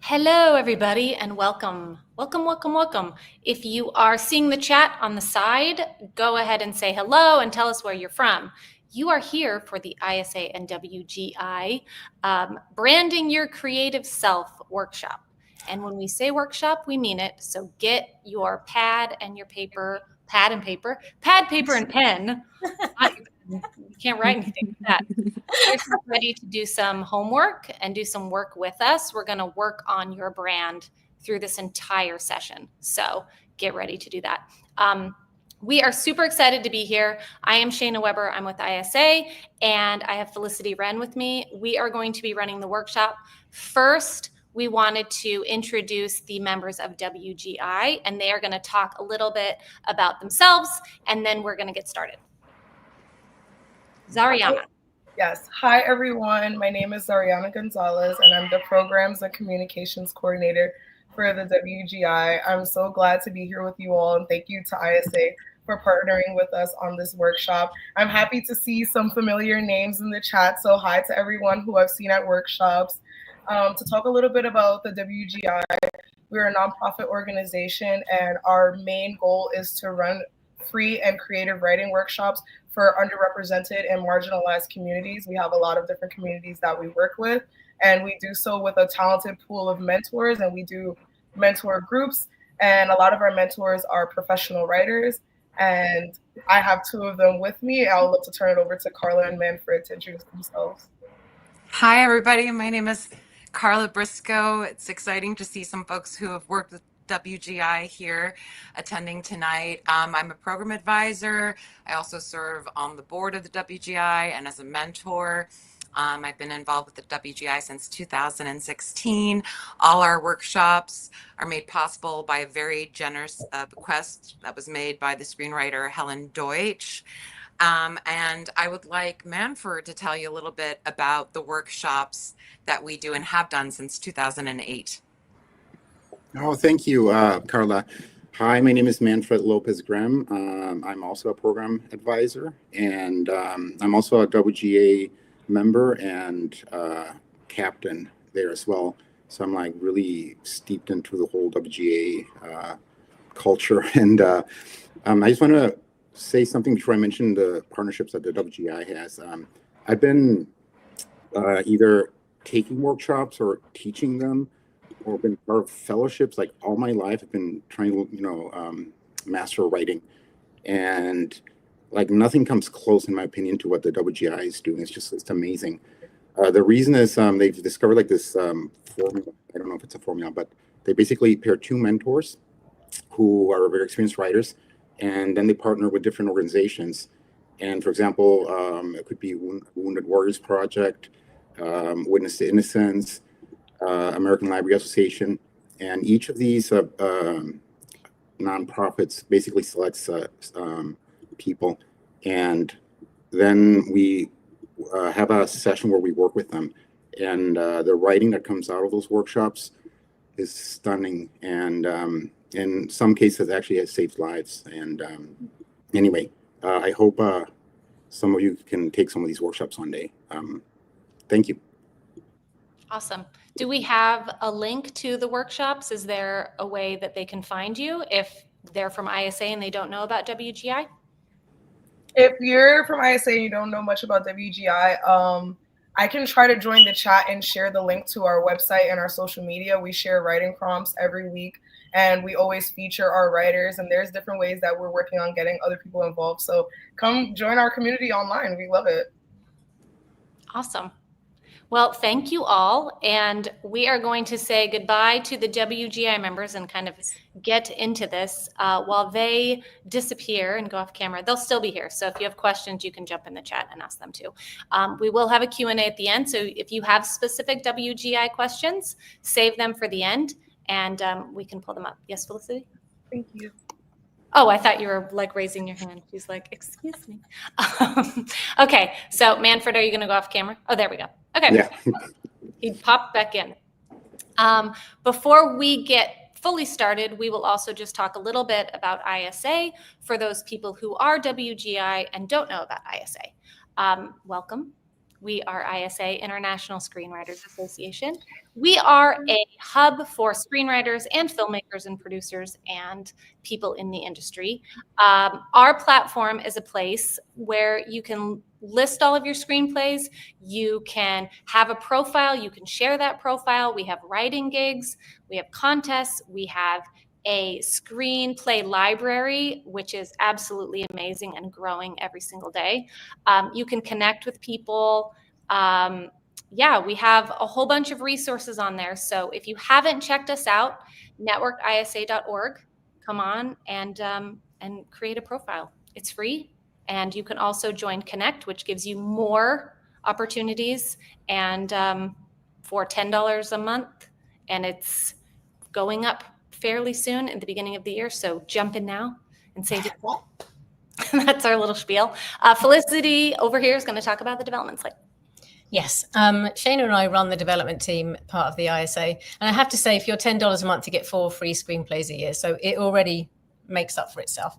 Hello, everybody, and welcome. Welcome, welcome, welcome. If you are seeing the chat on the side, go ahead and say hello and tell us where you're from. You are here for the ISA and WGI Branding Your Creative Self workshop. And when we say workshop, we mean it. So get your pad, paper, and pen. You can't write anything with that. Get ready to do some homework and do some work with us. We're going to work on your brand through this entire session. So get ready to do that. We are super excited to be here. I am Shayna Weber. I'm with ISA, and I have Felicity Wren with me. We are going to be running the workshop. First, we wanted to introduce the members of WGI, and they are going to talk a little bit about themselves, and then we're going to get started. Zariana. Yes. Hi, everyone. My name is Zariana Gonzalez, and I'm the Programs and Communications Coordinator for the WGI. I'm so glad to be here with you all, and thank you to ISA for partnering with us on this workshop. I'm happy to see some familiar names in the chat, so hi to everyone who I've seen at workshops. To talk a little bit about the WGI, we're a nonprofit organization, and our main goal is to run free and creative writing workshops for underrepresented and marginalized communities. We have a lot of different communities that we work with, and we do so with a talented pool of mentors, and we do mentor groups, and a lot of our mentors are professional writers, and I have two of them with me. I'll look to turn it over to Carla and Manfred to introduce themselves. Hi, everybody. My name is Carla Briscoe. It's exciting to see some folks who have worked with WGI here attending tonight. I'm a program advisor. I also serve on the board of the WGI and as a mentor. I've been involved with the WGI since 2016. All our workshops are made possible by a very generous bequest that was made by the screenwriter Helen Deutsch. And I would like Manfred to tell you a little bit about the workshops that we do and have done since 2008. Oh, thank you, Carla. Hi, my name is Manfred Lopez-Graham. I'm also a program advisor, and I'm also a WGA member and captain there as well. So I'm like really steeped into the whole WGA culture. And I just want to say something before I mention the partnerships that the WGI has. I've been either taking workshops or teaching them, or been part of fellowships like all my life. I've been trying to, master writing, and like nothing comes close, in my opinion, to what the WGI is doing. It's amazing. The reason is they've discovered like this formula. I don't know if it's a formula, but they basically pair two mentors who are very experienced writers, and then they partner with different organizations. And for example, it could be Wounded Warriors Project, Witness to Innocence, American Library Association, and each of these nonprofits basically selects people, and then we have a session where we work with them, and the writing that comes out of those workshops is stunning, and in some cases actually has saved lives. And anyway, I hope some of you can take some of these workshops one day. Thank you. Awesome. Do we have a link to the workshops? Is there a way that they can find you if they're from ISA and they don't know about WGI? If you're from ISA and you don't know much about WGI, I can try to join the chat and share the link to our website and our social media. We share writing prompts every week, and we always feature our writers, and there's different ways that we're working on getting other people involved. So come join our community online. We love it. Awesome. Well, thank you all. And we are going to say goodbye to the WGI members and kind of get into this. While they disappear and go off camera, they'll still be here. So if you have questions, you can jump in the chat and ask them too. We will have a Q&A at the end. So if you have specific WGI questions, save them for the end and we can pull them up. Yes, Felicity? Thank you. Oh, I thought you were like raising your hand. She's like, excuse me. Okay, so Manfred, are you going to go off camera? Oh, there we go. Okay, Yeah. He popped back in. Before we get fully started, we will also just talk a little bit about ISA for those people who are WGI and don't know about ISA. Welcome. We are ISA, International Screenwriters Association. We are a hub for screenwriters and filmmakers and producers and people in the industry. Our platform is a place where you can list all of your screenplays. You can have a profile. You can share that profile. We have writing gigs. We have contests. We have a screenplay library, which is absolutely amazing and growing every single day. You can connect with people. Yeah, we have a whole bunch of resources on there. So if you haven't checked us out, networkisa.org, come on and create a profile. It's free. And you can also join Connect, which gives you more opportunities, and for $10 a month. And it's going up fairly soon at the beginning of the year. So jump in now and save it. That's our little spiel. Felicity over here is going to talk about the development slate. Yes, Shayna and I run the development team, part of the ISA. And I have to say, if you're $10 a month, you get 4 free screenplays a year. So it already makes up for itself.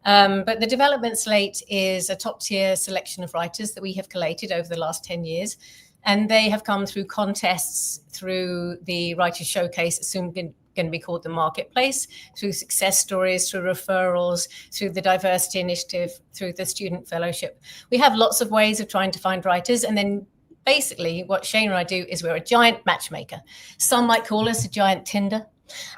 But the development slate is a top tier selection of writers that we have collated over the last 10 years. And they have come through contests, through the Writers' Showcase, soon going to be called the Marketplace, through success stories, through referrals, through the Diversity Initiative, through the Student Fellowship. We have lots of ways of trying to find writers. And then basically what Shayna and I do is we're a giant matchmaker. Some might call us a giant Tinder,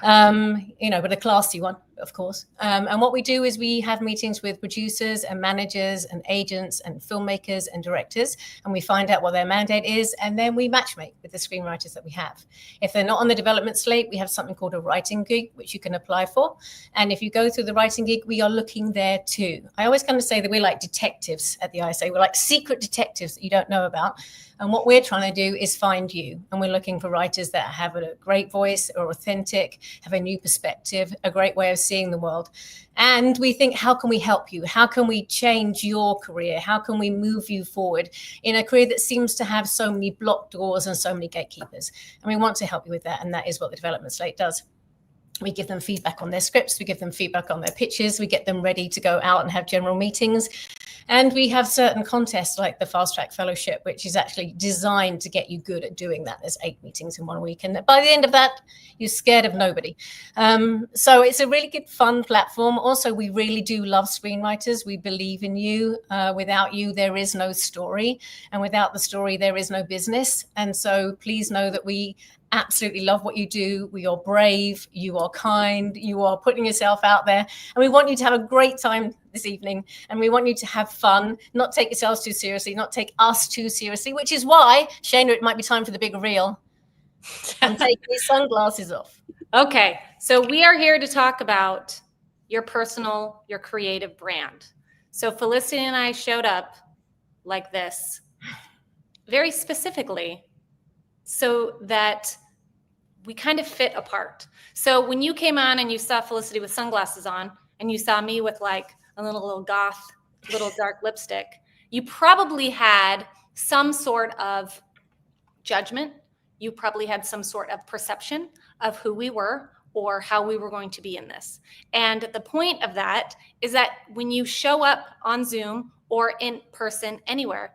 but a classy one, of course. And what we do is we have meetings with producers and managers and agents and filmmakers and directors, and we find out what their mandate is, and then we matchmake with the screenwriters that we have. If they're not on the development slate, we have something called a writing gig, which you can apply for. And if you go through the writing gig, we are looking there too. I always kind of say that we're like detectives at the ISA. We're like secret detectives that you don't know about. And what we're trying to do is find you. And we're looking for writers that have a great voice, are authentic, have a new perspective, a great way of seeing the world. And we think, how can we help you? How can we change your career? How can we move you forward in a career that seems to have so many blocked doors and so many gatekeepers? And we want to help you with that. And that is what the development slate does. We give them feedback on their scripts. We give them feedback on their pitches. We get them ready to go out and have general meetings. And we have certain contests like the Fast Track Fellowship, which is actually designed to get you good at doing that. There's 8 meetings in 1 week. And by the end of that, you're scared of nobody. So it's a really good, fun platform. Also, we really do love screenwriters. We believe in you. Without you, there is no story. And without the story, there is no business. And so please know that we absolutely love what you do. You are brave, you are kind, you are putting yourself out there, and we want you to have a great time this evening, and we want you to have fun, not take yourselves too seriously, not take us too seriously, which is why, Shayna, it might be time for the big reveal. And take these sunglasses off. Okay, so we are here to talk about your personal, your creative brand. So Felicity and I showed up like this, very specifically, so that we kind of fit apart. So when you came on and you saw Felicity with sunglasses on, and you saw me with like a little goth, little dark lipstick, you probably had some sort of judgment. You probably had some sort of perception of who we were or how we were going to be in this. And the point of that is that when you show up on Zoom or in person anywhere,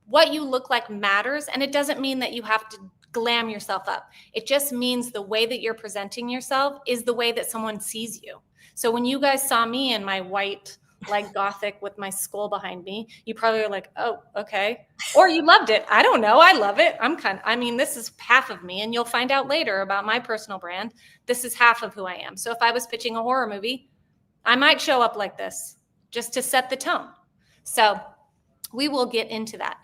what you look like matters, and it doesn't mean that you have to glam yourself up. It just means the way that you're presenting yourself is the way that someone sees you. So when you guys saw me in my white, like gothic with my skull behind me, you probably were like, oh, okay. Or you loved it. I don't know. I love it. This is half of me, and you'll find out later about my personal brand. This is half of who I am. So if I was pitching a horror movie, I might show up like this just to set the tone. So we will get into that.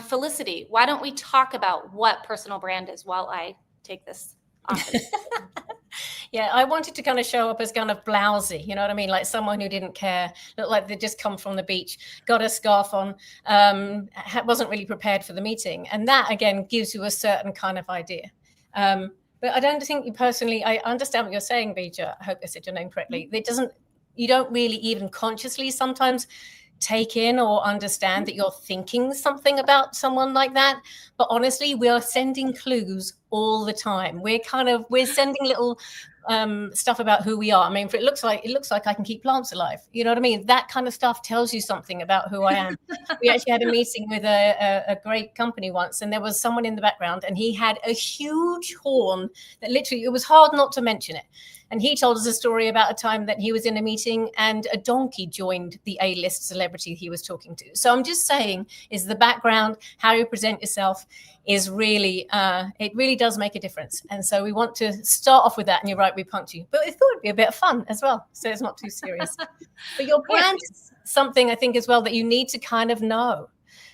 Felicity, why don't we talk about what personal brand is while I take this off? Yeah, I wanted to kind of show up as kind of blousy, you know what I mean? Like someone who didn't care, looked like they'd just come from the beach, got a scarf on, wasn't really prepared for the meeting. And that, again, gives you a certain kind of idea. But I don't think you personally, I understand what you're saying, Bija. I hope I said your name correctly. You don't really even consciously sometimes take in or understand that you're thinking something about someone like that. But honestly, we are sending clues all the time. We're sending little stuff about who we are. I mean, it looks like I can keep plants alive. You know what I mean? That kind of stuff tells you something about who I am. We actually had a meeting with a great company once, and there was someone in the background, and he had a huge horn that literally, it was hard not to mention it. And he told us a story about a time that he was in a meeting and a donkey joined the A-list celebrity he was talking to. So I'm just saying, is the background, how you present yourself, is really, it really does make a difference. And so we want to start off with that. And you're right, we punked you. But I thought it'd be a bit of fun as well, so it's not too serious. But your brand is something, I think, as well, that you need to kind of know.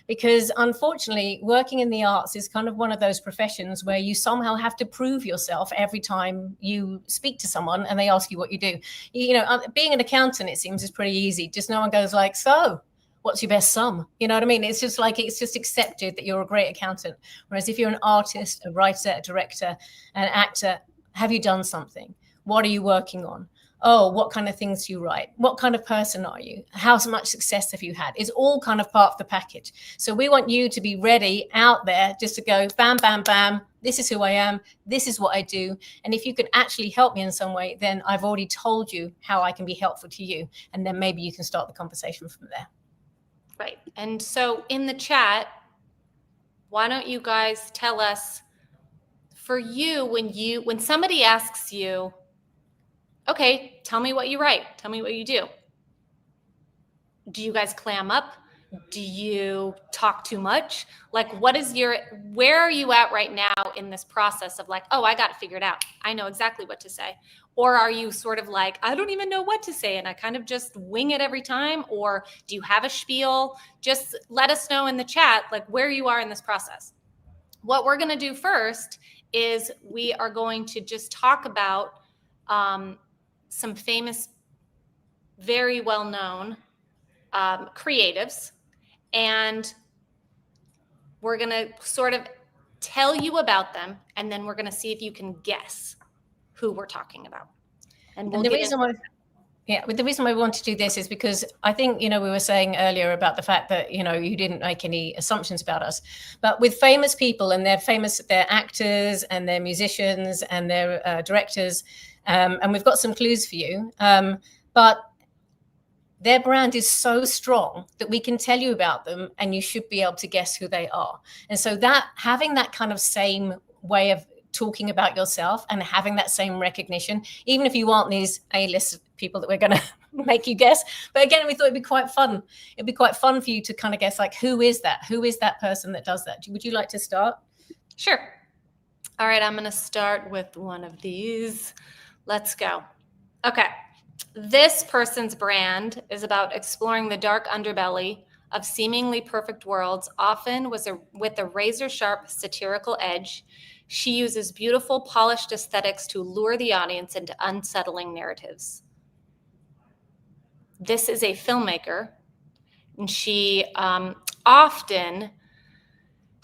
Because unfortunately, working in the arts is kind of one of those professions where you somehow have to prove yourself every time you speak to someone and they ask you what you do. You know, being an accountant, it seems, is pretty easy. Just no one goes like, so what's your best sum? You know what I mean? It's just like, it's just accepted that you're a great accountant. Whereas if you're an artist, a writer, a director, an actor, have you done something? What are you working on? Oh, what kind of things do you write? What kind of person are you? How much success have you had? It's all kind of part of the package. So we want you to be ready out there just to go bam, bam, bam. This is who I am. This is what I do. And if you can actually help me in some way, then I've already told you how I can be helpful to you. And then maybe you can start the conversation from there. Right. And so in the chat, why don't you guys tell us, for you, when somebody asks you, okay, tell me what you write. Tell me what you do. Do you guys clam up? Do you talk too much? Like, where are you at right now in this process of like, oh, I got it figured out. I know exactly what to say. Or are you sort of like, I don't even know what to say and I kind of just wing it every time? Or do you have a spiel? Just let us know in the chat, like, where you are in this process. What we're going to do first is we are going to just talk about some famous, very well-known creatives, and we're going to sort of tell you about them, and then we're going to see if you can guess who we're talking about. And we'll the reason why we want to do this is because I think, we were saying earlier about the fact that, you didn't make any assumptions about us. But with famous people, and they're actors and they're musicians and they're directors, and we've got some clues for you. But their brand is so strong that we can tell you about them and you should be able to guess who they are. And so that having that kind of same way of talking about yourself and having that same recognition, even if you aren't these A-list people that we're going to make you guess. But again, we thought it'd be quite fun. It'd be quite fun for you to kind of guess, like, who is that? Who is that person that does that? Would you like to start? Sure. All right, I'm going to start with one of these. Let's go. Okay. This person's brand is about exploring the dark underbelly of seemingly perfect worlds, often with a razor-sharp satirical edge. She uses beautiful, polished aesthetics to lure the audience into unsettling narratives. This is a filmmaker, and she often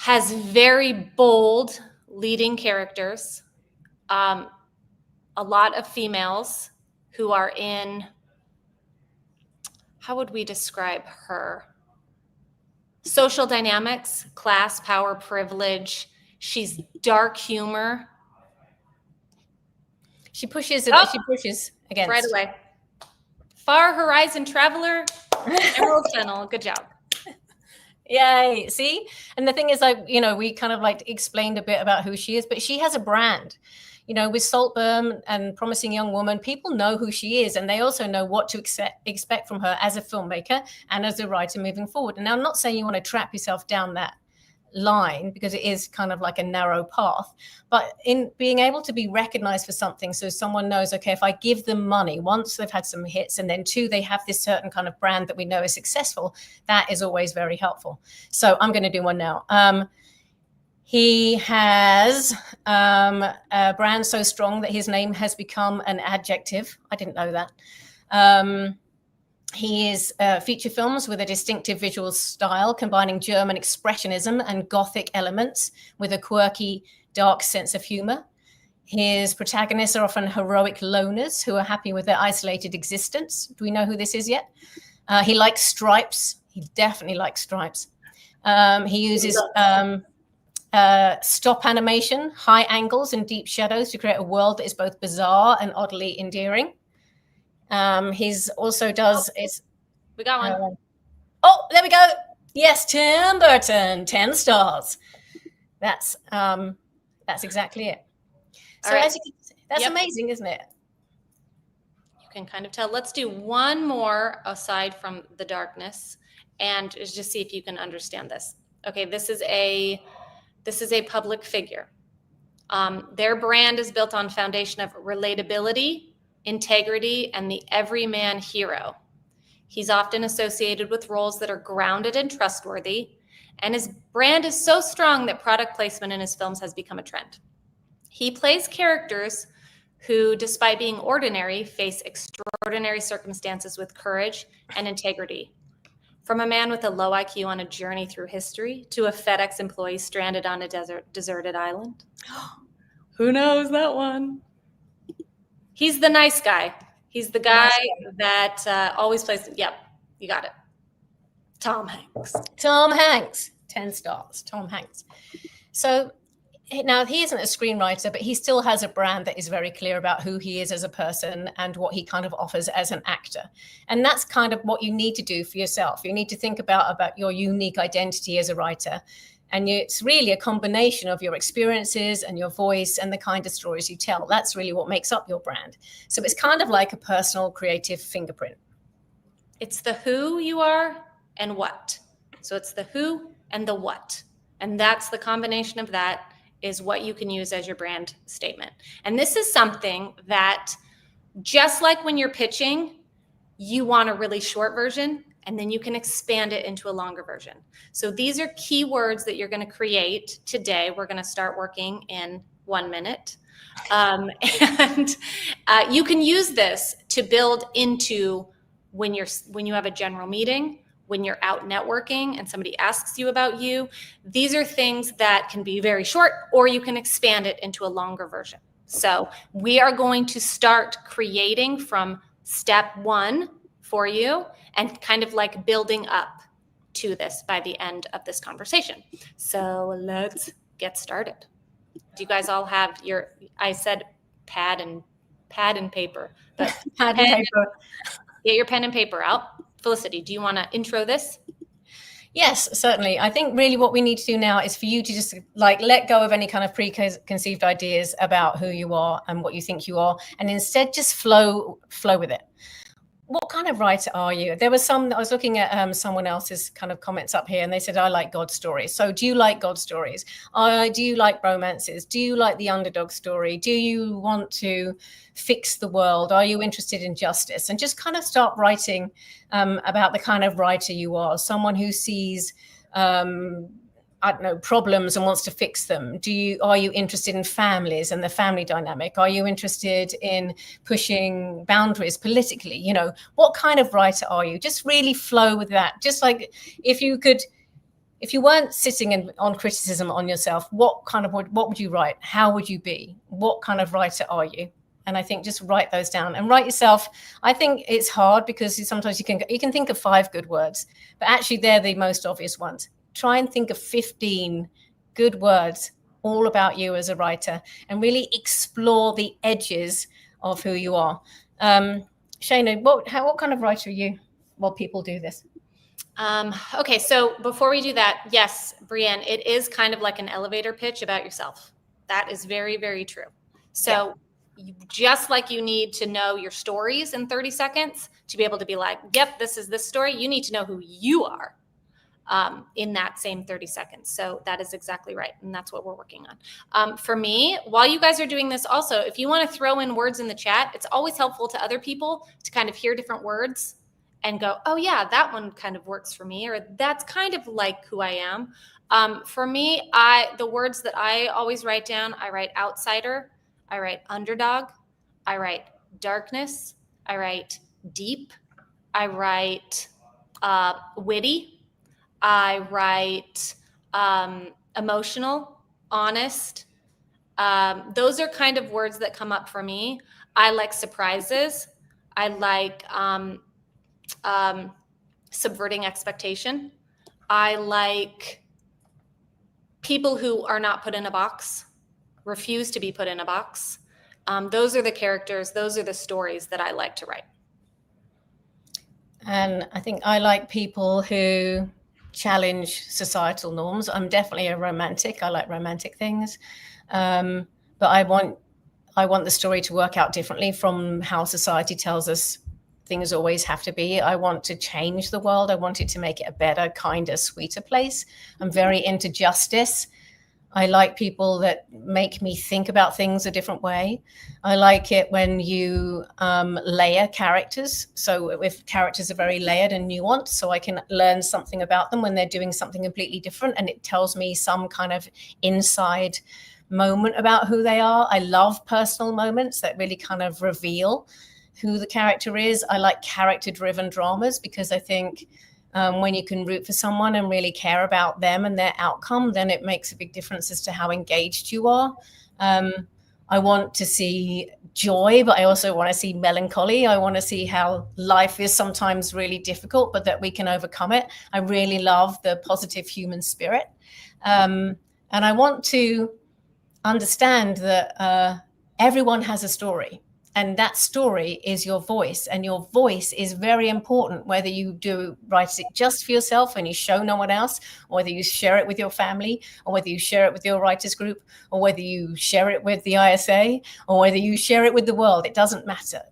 has very bold leading characters, a lot of females who are in, how would we describe her? Social dynamics, class, power, privilege. She's dark humor. She pushes against. Right away. Far Horizon Traveler, Emerald Fennel. Good job. Yay. See? And the thing is, like, we kind of like explained a bit about who she is, but she has a brand. With Saltburn and Promising Young Woman, people know who she is, and they also know what to expect from her as a filmmaker and as a writer moving forward. And I'm not saying you want to trap yourself down that line, because it is kind of like a narrow path, but in being able to be recognized for something, so someone knows, okay, if I give them money, once they've had some hits, and then two, they have this certain kind of brand that we know is successful, that is always very helpful. So I'm going to do one now. He has a brand so strong that his name has become an adjective. I didn't know that. He is feature films with a distinctive visual style, combining German expressionism and Gothic elements with a quirky, dark sense of humor. His protagonists are often heroic loners who are happy with their isolated existence. Do we know who this is yet? He likes stripes. He definitely likes stripes. He uses stop animation, high angles and deep shadows to create a world that is both bizarre and oddly endearing. He's also does is We got one. Oh, there we go. Yes, Tim Burton, 10 stars. That's exactly it. So All right. as you can see, that's amazing, isn't it? You can kind of tell. Let's do one more aside from the darkness, and just see if you can understand this. Okay, this is a public figure. Their brand is built on foundation of relatability, integrity, and the everyman hero. He's often associated with roles that are grounded and trustworthy, and his brand is so strong that product placement in his films has become a trend. He plays characters who, despite being ordinary, face extraordinary circumstances with courage and integrity. From a man with a low IQ on a journey through history to a FedEx employee stranded on a deserted island. Who knows that one? He's the nice guy. He's the guy that always plays. Yep, you got it. Tom Hanks. Tom Hanks, 10 stars. Tom Hanks. So now he isn't a screenwriter, but he still has a brand that is very clear about who he is as a person and what he kind of offers as an actor. And that's kind of what you need to do for yourself. You need to think about your unique identity as a writer. And it's really a combination of your experiences and your voice and the kind of stories you tell. That's really what makes up your brand. So it's kind of like a personal creative fingerprint. It's the who you are and what. So it's the who and the what. And that's the combination of that is what you can use as your brand statement. And this is something that, just like when you're pitching, you want a really short version, and then you can expand it into a longer version. So these are keywords that you're going to create today. We're going to start working in 1 minute. And you can use this to build into when you have a general meeting, when you're out networking and somebody asks you about you. These are things that can be very short, or you can expand it into a longer version. So we are going to start creating from step 1 for you and kind of like building up to this by the end of this conversation. So let's get started. Do you guys all have I said pad and paper, but Pad and paper. Get your pen and paper out. Felicity, do you want to intro this? Yes, certainly. I think really what we need to do now is for you to just like let go of any kind of preconceived ideas about who you are and what you think you are, and instead just flow with it. What kind of writer are you? There was I was looking at someone else's kind of comments up here, and they said, I like God stories. So do you like God stories? Do you like romances? Do you like the underdog story? Do you want to fix the world? Are you interested in justice? And just kind of start writing about the kind of writer you are, someone who sees I don't know, problems and wants to fix them. Are you interested in families and the family dynamic? Are you interested in pushing boundaries politically? You know, what kind of writer are you? Just really flow with that. Just like if you weren't sitting on criticism on yourself, what would you write? How would you be? What kind of writer are you? And I think just write those down and write yourself. I think it's hard because sometimes you can think of 5 good words, but actually they're the most obvious ones. Try and think of 15 good words all about you as a writer and really explore the edges of who you are. Shayna, what kind of writer are you while people do this? Okay, so before we do that, yes, Brienne, it is kind of like an elevator pitch about yourself. That is very, very true. So just like you need to know your stories in 30 seconds to be able to be like, yep, this is this story, you need to know who you are in that same 30 seconds. So that is exactly right. And that's what we're working on. For me, while you guys are doing this also, if you want to throw in words in the chat, it's always helpful to other people to kind of hear different words and go, oh yeah, that one kind of works for me, or that's kind of like who I am. For me, the words that I always write down, I write outsider, I write underdog, I write darkness, I write deep, I write witty, I write emotional, honest. Those are kind of words that come up for me. I like surprises. I like subverting expectation. I like people who are not put in a box, refuse to be put in a box. Those are the characters, those are the stories that I like to write. And I think I like people who challenge societal norms. I'm definitely a romantic. I like romantic things. But I want the story to work out differently from how society tells us things always have to be. I want to change the world. I want it to make it a better, kinder, sweeter place. I'm very into justice. I like people that make me think about things a different way. I like it when you layer characters. So if characters are very layered and nuanced, so I can learn something about them when they're doing something completely different, and it tells me some kind of inside moment about who they are. I love personal moments that really kind of reveal who the character is. I like character-driven dramas because I think when you can root for someone and really care about them and their outcome, then it makes a big difference as to how engaged you are. I want to see joy, but I also want to see melancholy. I want to see how life is sometimes really difficult, but that we can overcome it. I really love the positive human spirit. And I want to understand that everyone has a story. And that story is your voice, and your voice is very important, whether you do write it just for yourself and you show no one else, or whether you share it with your family, or whether you share it with your writers group, or whether you share it with the ISA, or whether you share it with the world. It doesn't matter.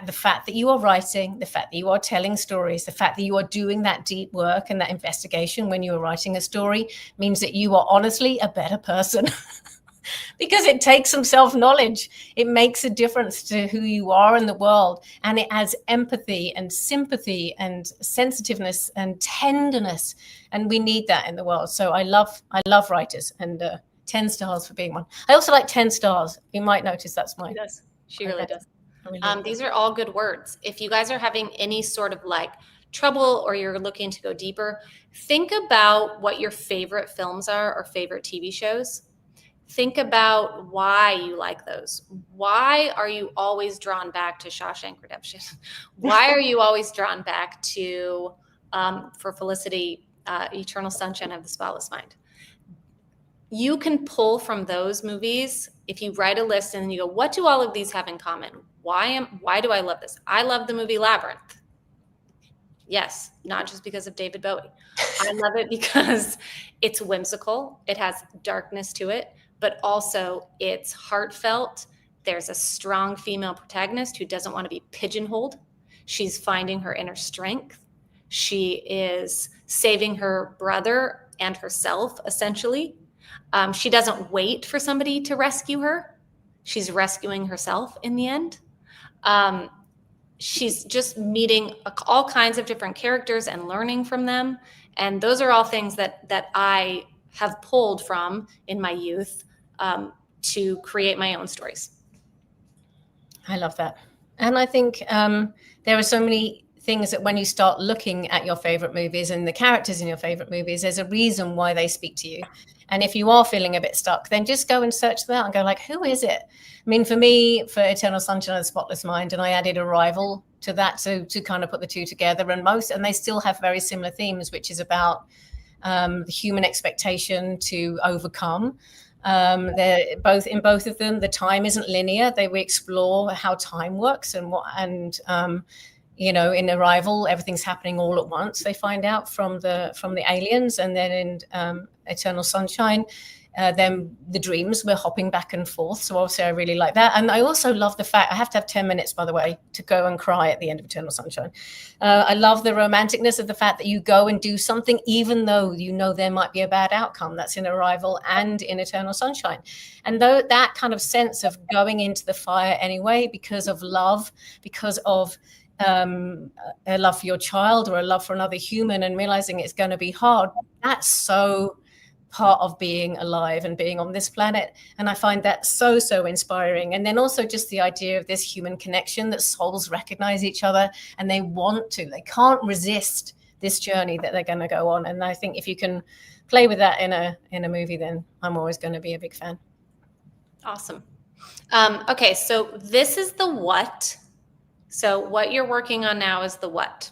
The fact that you are writing, the fact that you are telling stories, the fact that you are doing that deep work and that investigation when you are writing a story means that you are honestly a better person. Because it takes some self-knowledge. It makes a difference to who you are in the world. And it adds empathy and sympathy and sensitiveness and tenderness. And we need that in the world. So I love writers, and 10 stars for being one. I also like 10 stars. You might notice that's mine. She does. She really does. Really these are all good words. If you guys are having any sort of like trouble or you're looking to go deeper, think about what your favorite films are or favorite TV shows. Think about why you like those. Why are you always drawn back to Shawshank Redemption? Why are you always drawn back to, for Felicity, Eternal Sunshine of the Spotless Mind? You can pull from those movies if you write a list and then you go, what do all of these have in common? Why do I love this? I love the movie Labyrinth. Yes, not just because of David Bowie. I love it because it's whimsical. It has darkness to it, but also it's heartfelt. There's a strong female protagonist who doesn't want to be pigeonholed. She's finding her inner strength. She is saving her brother and herself, essentially. She doesn't wait for somebody to rescue her. She's rescuing herself in the end. She's just meeting all kinds of different characters and learning from them. And those are all things that I have pulled from in my youth to create my own stories. I love that. And I think there are so many things that when you start looking at your favorite movies and the characters in your favorite movies, there's a reason why they speak to you. And if you are feeling a bit stuck, then just go and search them out and go like, who is it? I mean, for me, for Eternal Sunshine of the Spotless Mind, and I added Arrival to that to kind of put the two together, and they still have very similar themes, which is about the human expectation to overcome. They're both in both of them. The time isn't linear. We explore how time works and you know, in Arrival, everything's happening all at once. They find out from the aliens, and then in Eternal Sunshine, then the dreams, we're hopping back and forth. So obviously I really like that. And I also love the fact, I have to have 10 minutes, by the way, to go and cry at the end of Eternal Sunshine. I love the romanticness of the fact that you go and do something, even though you know there might be a bad outcome. That's in Arrival and in Eternal Sunshine. And though that kind of sense of going into the fire anyway, because of love, because of a love for your child or a love for another human, and realizing it's going to be hard, that's so part of being alive and being on this planet. And I find that so inspiring. And then also just the idea of this human connection, that souls recognize each other and they can't resist this journey that they're going to go on. And I think if you can play with that in a movie, then I'm always going to be a big fan. Awesome. Okay, so this is the what. So what you're working on now is the what.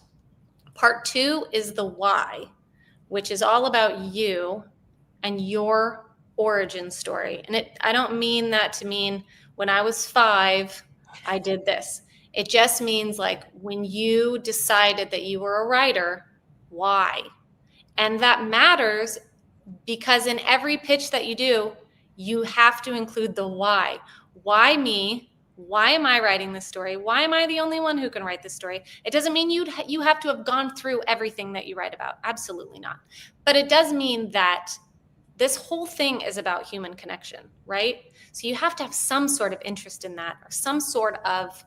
Part 2 is the why, which is all about you and your origin story. And I don't mean that to mean when I was 5, I did this. It just means like when you decided that you were a writer, why? And that matters because in every pitch that you do, you have to include the why. Why me? Why am I writing this story? Why am I the only one who can write this story? It doesn't mean you have to have gone through everything that you write about. Absolutely not. But it does mean that this whole thing is about human connection, right? So you have to have some sort of interest in that or some sort of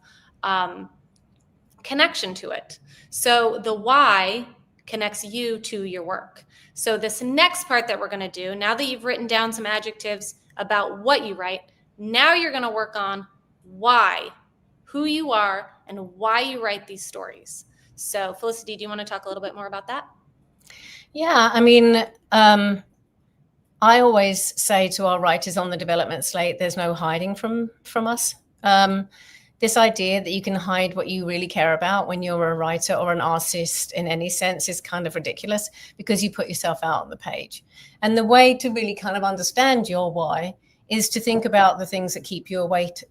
connection to it. So the why connects you to your work. So this next part that we're going to do, now that you've written down some adjectives about what you write, now you're going to work on why, who you are, and why you write these stories. So Felicity, do you want to talk a little bit more about that? Yeah, I mean, I always say to our writers on the development slate, there's no hiding from us. This idea that you can hide what you really care about when you're a writer or an artist in any sense is kind of ridiculous because you put yourself out on the page. And the way to really kind of understand your why is to think about the things that keep you awake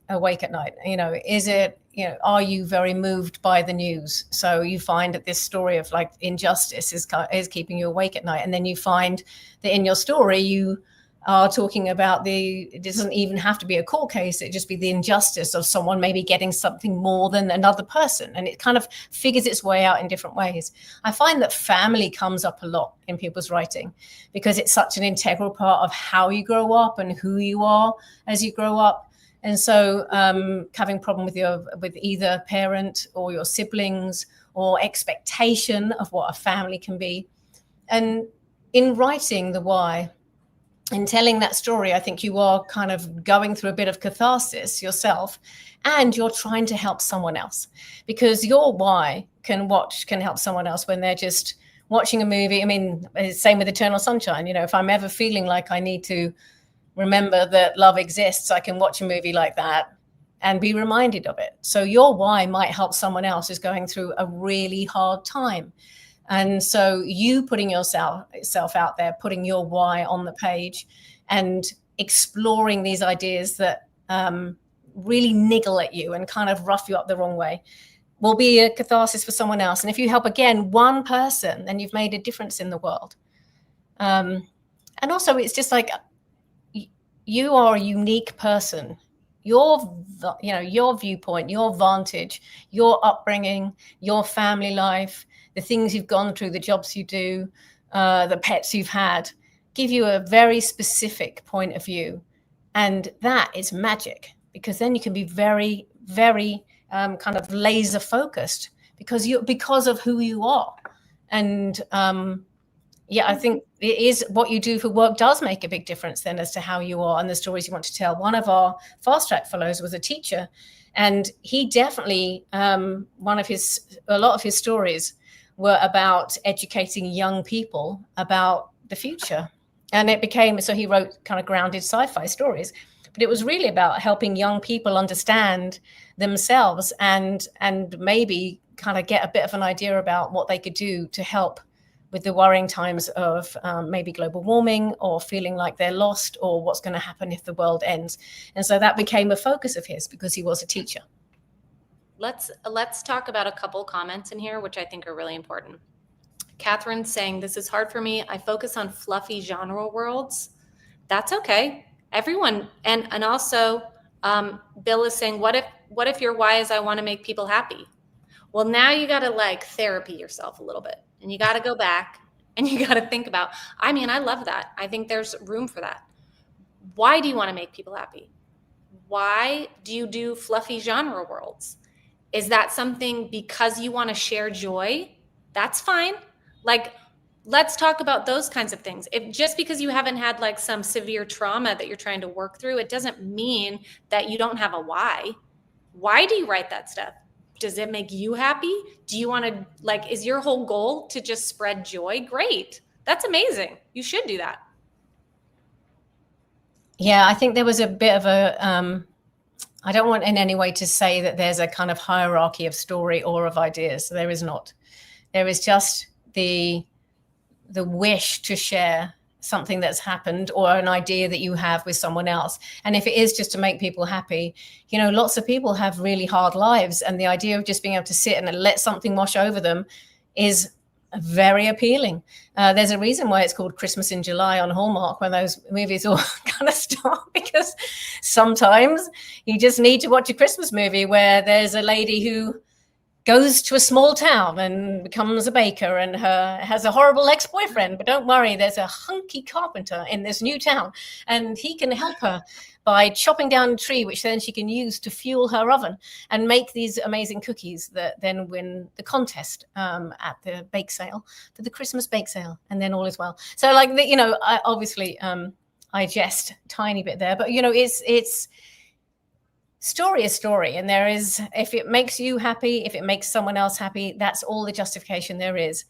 at night. You know, is it, you know, are you very moved by the news? So you find that this story of like injustice is keeping you awake at night. And then you find that in your story, you are talking about it doesn't even have to be a court case. It just be the injustice of someone maybe getting something more than another person. And it kind of figures its way out in different ways. I find that family comes up a lot in people's writing because it's such an integral part of how you grow up and who you are as you grow up. And so having a problem with either parent or your siblings or expectation of what a family can be. And in writing the why, in telling that story, I think you are kind of going through a bit of catharsis yourself, and you're trying to help someone else because your why can help someone else when they're just watching a movie. I mean, same with Eternal Sunshine. You know, if I'm ever feeling like I need to remember that love exists, I can watch a movie like that and be reminded of it. So your why might help someone else who's going through a really hard time. And so you putting yourself out there, putting your why on the page and exploring these ideas that really niggle at you and kind of rough you up the wrong way will be a catharsis for someone else. And if you help, again, one person, then you've made a difference in the world. And also, it's just like you are a unique person. Your viewpoint, your vantage, your upbringing, your family life, the things you've gone through, the jobs you do, the pets you've had, give you a very specific point of view. And that is magic because then you can be very, very kind of laser focused because of who you are. And I think it is what you do for work does make a big difference then as to how you are and the stories you want to tell. One of our fast track fellows was a teacher, and he definitely a lot of his stories were about educating young people about the future. And so he wrote kind of grounded sci-fi stories, but it was really about helping young people understand themselves and maybe kind of get a bit of an idea about what they could do to help with the worrying times of maybe global warming or feeling like they're lost or what's going to happen if the world ends. And so that became a focus of his because he was a teacher. Let's talk about a couple comments in here, which I think are really important. Catherine's saying, this is hard for me. I focus on fluffy genre worlds. That's okay. Everyone. And also Bill is saying, what if your why is I want to make people happy? Well, now you got to like therapy yourself a little bit and you got to go back and you got to think about, I mean, I love that. I think there's room for that. Why do you want to make people happy? Why do you do fluffy genre worlds? Is that something because you want to share joy? That's fine. Like, let's talk about those kinds of things. If just because you haven't had like some severe trauma that you're trying to work through, it doesn't mean that you don't have a why. Why do you write that stuff? Does it make you happy? Do you want to, like, is your whole goal to just spread joy? Great. That's amazing. You should do that. Yeah, I think there was a bit of a, I don't want in any way to say that there's a kind of hierarchy of story or of ideas. There is not. There is just the wish to share something that's happened or an idea that you have with someone else. And if it is just to make people happy, lots of people have really hard lives, and the idea of just being able to sit and let something wash over them is very appealing. There's a reason why it's called Christmas in July on Hallmark, when those movies all kind of start, because sometimes you just need to watch a Christmas movie where there's a lady who goes to a small town and becomes a baker and has a horrible ex-boyfriend. But don't worry, there's a hunky carpenter in this new town, and he can help her by chopping down a tree, which then she can use to fuel her oven and make these amazing cookies that then win the contest at the bake sale, for the Christmas bake sale, and then all is well. So I obviously I jest a tiny bit there, but it's story is story, and there is, if it makes you happy, if it makes someone else happy, that's all the justification there is.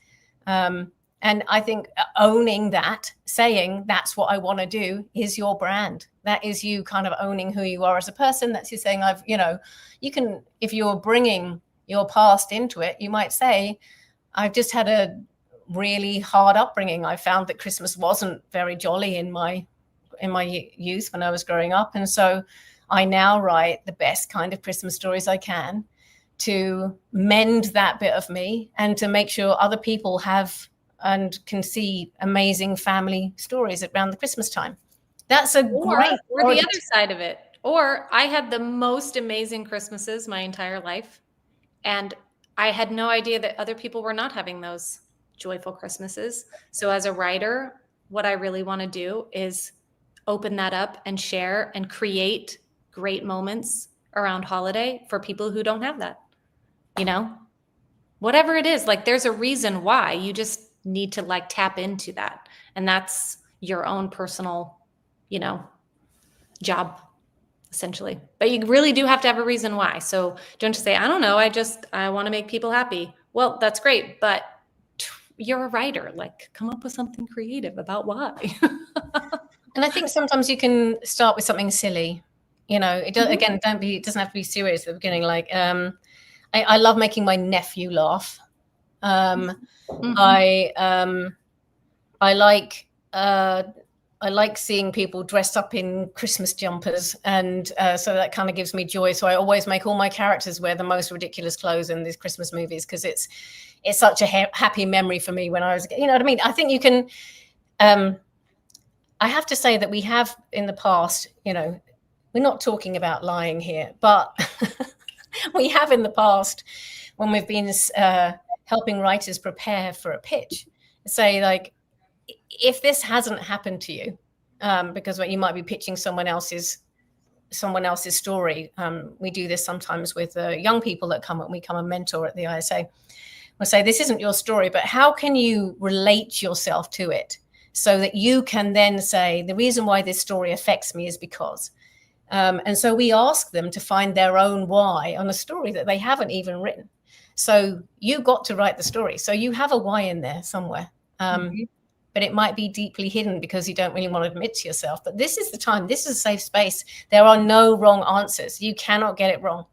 And I think owning that, saying that's what I want to do, is your brand. That is you kind of owning who you are as a person. That's you saying, you can, if you're bringing your past into it, you might say, I've just had a really hard upbringing. I found that Christmas wasn't very jolly in my youth when I was growing up, and so I now write the best kind of Christmas stories I can to mend that bit of me and to make sure other people have and can see amazing family stories around the Christmas time. That's a great. Or the other side of it. Or I had the most amazing Christmases my entire life, and I had no idea that other people were not having those joyful Christmases. So as a writer, what I really want to do is open that up and share and create great moments around holiday for people who don't have that. Whatever it is, there's a reason why. You just need to tap into that, and that's your own personal job, essentially. But you really do have to have a reason why. So don't just say, I don't know, I want to make people happy. Well, that's great, but you're a writer. Come up with something creative about why. And I think sometimes you can start with something silly. It does, again, it doesn't have to be serious at the beginning. I love making my nephew laugh. I like seeing people dressed up in Christmas jumpers, and so that kind of gives me joy. So I always make all my characters wear the most ridiculous clothes in these Christmas movies, because it's such a happy memory for me when I was, what I mean? I think you can, I have to say that we have in the past, we're not talking about lying here, but we have in the past, when we've been helping writers prepare for a pitch, say if this hasn't happened to you, because you might be pitching someone else's story. We do this sometimes with young people that come and we become a mentor at the ISA. We'll say, this isn't your story, but how can you relate yourself to it so that you can then say, the reason why this story affects me is because. And so we ask them to find their own why on a story that they haven't even written. So you got to write the story. So you have a why in there somewhere. But it might be deeply hidden because you don't really want to admit to yourself. But this is the time. This is a safe space. There are no wrong answers. You cannot get it wrong.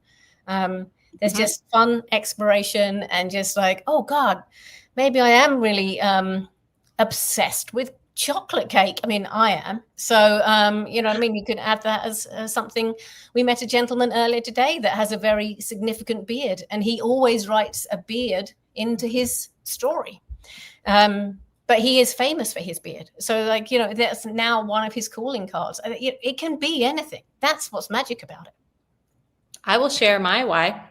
There's just fun exploration and just oh, God, maybe I am really obsessed with chocolate cake. I mean, I am. So, you know what I mean? You could add that as something. We met a gentleman earlier today that has a very significant beard, and he always writes a beard into his story. But he is famous for his beard. So that's now one of his calling cards. It can be anything. That's what's magic about it. I will share my why.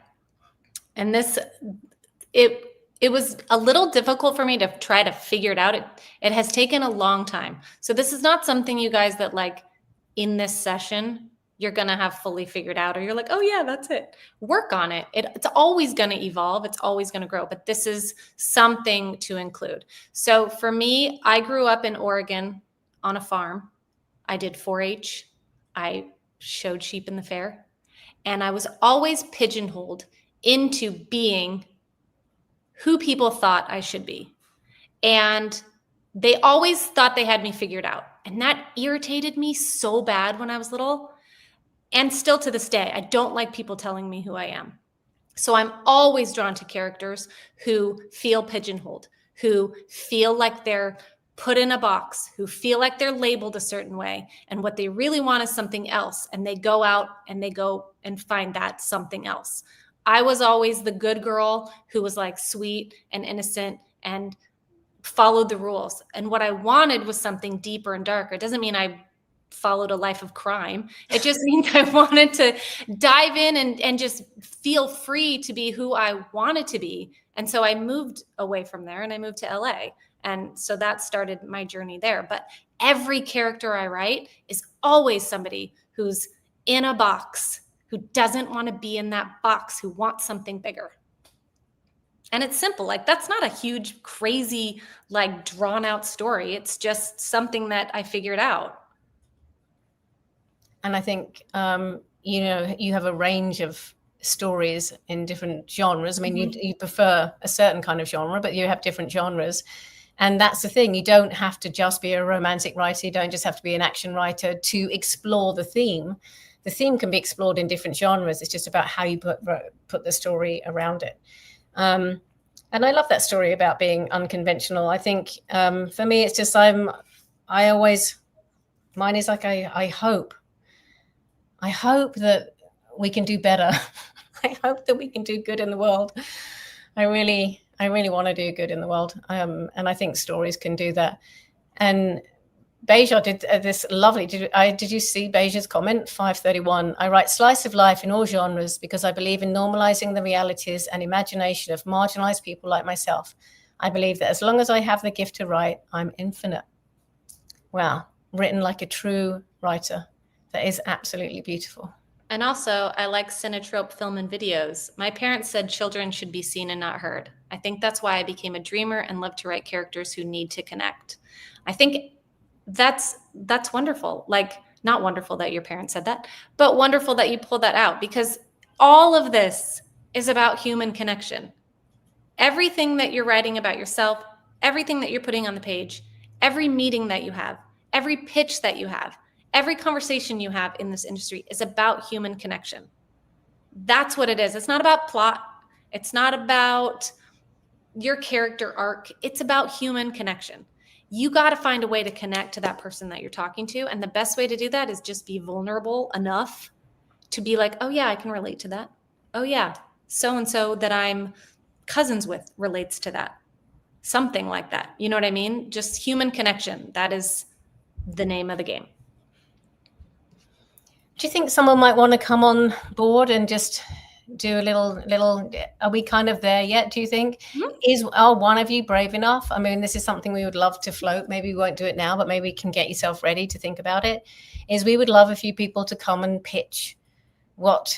And it was a little difficult for me to try to figure it out. It has taken a long time. So this is not something, you guys, that in this session, you're going to have fully figured out, or you're oh yeah, that's it. Work on it. It's always going to evolve. It's always going to grow, but this is something to include. So for me, I grew up in Oregon on a farm. I did 4-H. I showed sheep in the fair, and I was always pigeonholed into being who people thought I should be. And they always thought they had me figured out. And that irritated me so bad when I was little. And still to this day, I don't like people telling me who I am. So I'm always drawn to characters who feel pigeonholed, who feel like they're put in a box, who feel like they're labeled a certain way, and what they really want is something else, and they go out and they go and find that something else. I was always the good girl who was like sweet and innocent and followed the rules. And what I wanted was something deeper and darker. It doesn't mean I followed a life of crime. It just means I wanted to dive in and just feel free to be who I wanted to be. And so I moved away from there and I moved to LA. And so that started my journey there. But every character I write is always somebody who's in a box, who doesn't want to be in that box, who wants something bigger. And it's simple. Like, that's not a huge, crazy, like drawn out story. It's just something that I figured out. And I think, you know, you have a range of stories in different genres. I mean, you prefer a certain kind of genre, but you have different genres. And that's the thing. You don't have to just be a romantic writer. You don't just have to be an action writer to explore the theme. The theme can be explored in different genres. It's just about how you put the story around it. And I love that story about being unconventional. I think for me, it's just mine is like, I hope that we can do better. I hope that we can do good in the world. I really want to do good in the world. And I think stories can do that. And Beja did this lovely, did you see Beja's comment? 531, I write slice of life in all genres because I believe in normalizing the realities and imagination of marginalized people like myself. I believe that as long as I have the gift to write, I'm infinite. Wow, written like a true writer. That is absolutely beautiful. And also, I like cinetrope film and videos. My parents said children should be seen and not heard. I think that's why I became a dreamer and love to write characters who need to connect. I think that's wonderful. Like, not wonderful that your parents said that, but wonderful that you pulled that out, because all of this is about human connection. Everything that you're writing about yourself, everything that you're putting on the page, every meeting that you have, every pitch that you have, every conversation you have in this industry is about human connection. That's what it is. It's not about plot. It's not about your character arc. It's about human connection. You got to find a way to connect to that person that you're talking to. And the best way to do that is just be vulnerable enough to be like, oh yeah, I can relate to that. Oh yeah, so-and-so that I'm cousins with relates to that. Something like that. You know what I mean? Just human connection. That is the name of the game. Do you think someone might want to come on board and just do a little, are we kind of there yet, do you think? Mm-hmm. Are one of you brave enough? I mean, this is something we would love to float. Maybe we won't do it now, but maybe you can get yourself ready to think about it. Is we would love a few people to come and pitch what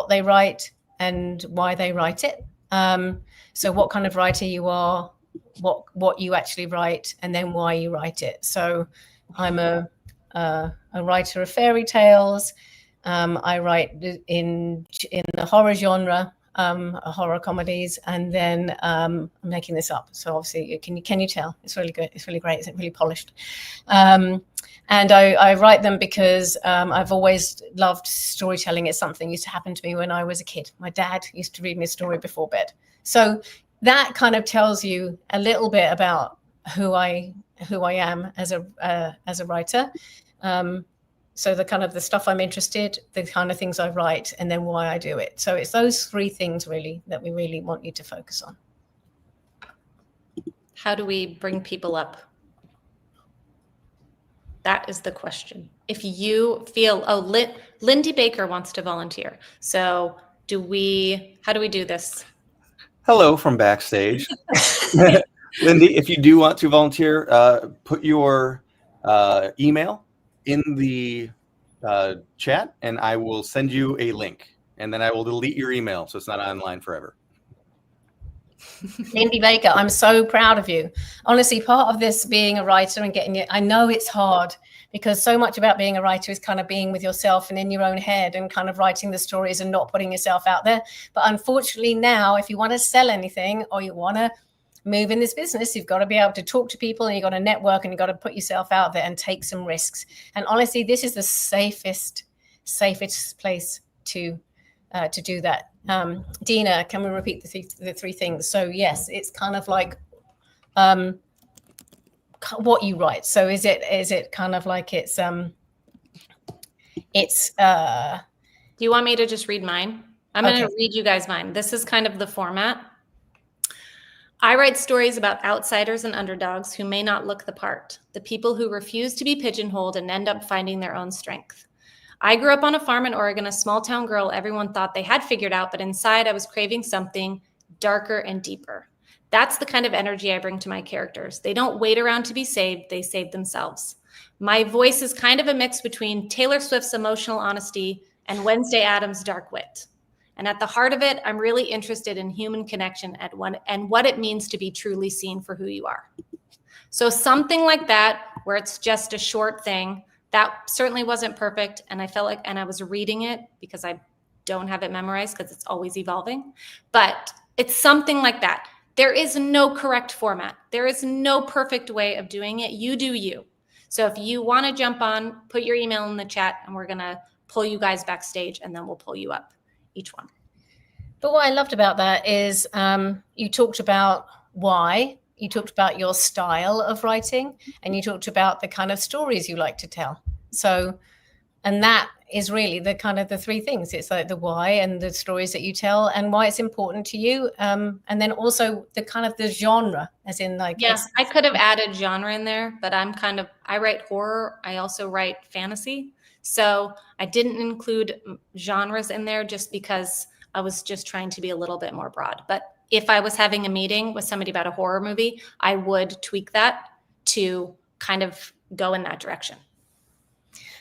they write and why they write it. So what kind of writer you are, what you actually write, and then why you write it. So I'm a writer of fairy tales. I write in the horror genre, horror comedies, and then I'm making this up. So obviously, can you tell? It's really good. It's really great. It's really polished. And I write them because I've always loved storytelling. It's something that used to happen to me when I was a kid. My dad used to read me a story before bed. So that kind of tells you a little bit about who I am as a writer. So the kind of the stuff I'm interested, the kind of things I write, and then why I do it. So it's those three things really that we really want you to focus on. How do we bring people up? That is the question. If you feel, Lindy Baker wants to volunteer. So how do we do this? Hello from backstage. Lindy, if you do want to volunteer, put your email in the chat and I will send you a link, and then I will delete your email so it's not online forever. Lindy Baker, I'm so proud of you. Honestly, part of this being a writer and getting it, I know it's hard because so much about being a writer is kind of being with yourself and in your own head and kind of writing the stories and not putting yourself out there. But unfortunately now, if you want to sell anything or you want to move in this business, you've got to be able to talk to people and you've got to network and you've got to put yourself out there and take some risks. And honestly, this is the safest place to do that. Dina, can we repeat the three things? So yes, it's kind of like what you write. So is it kind of like it's Do you want me to just read mine? I'm going to read you guys mine. This is kind of the format. I write stories about outsiders and underdogs who may not look the part, the people who refuse to be pigeonholed and end up finding their own strength. I grew up on a farm in Oregon, a small town girl everyone thought they had figured out, but inside I was craving something darker and deeper. That's the kind of energy I bring to my characters. They don't wait around to be saved, they save themselves. My voice is kind of a mix between Taylor Swift's emotional honesty and Wednesday Addams' dark wit. And at the heart of it, I'm really interested in human connection and what it means to be truly seen for who you are. So something like that, where it's just a short thing, that certainly wasn't perfect. And I felt like, and I was reading it because I don't have it memorized because it's always evolving, but it's something like that. There is no correct format. There is no perfect way of doing it. You do you. So if you want to jump on, put your email in the chat and we're going to pull you guys backstage and then we'll pull you up each one. But what I loved about that is you talked about why, you talked about your style of writing, and you talked about the kind of stories you like to tell. So, and that is really the kind of the three things. It's like the why and the stories that you tell and why it's important to you. And then also the kind of the genre, as in like. Yeah, I could have added genre in there, but I write horror. I also write fantasy. So I didn't include genres in there just because I was just trying to be a little bit more broad. But if I was having a meeting with somebody about a horror movie, I would tweak that to kind of go in that direction.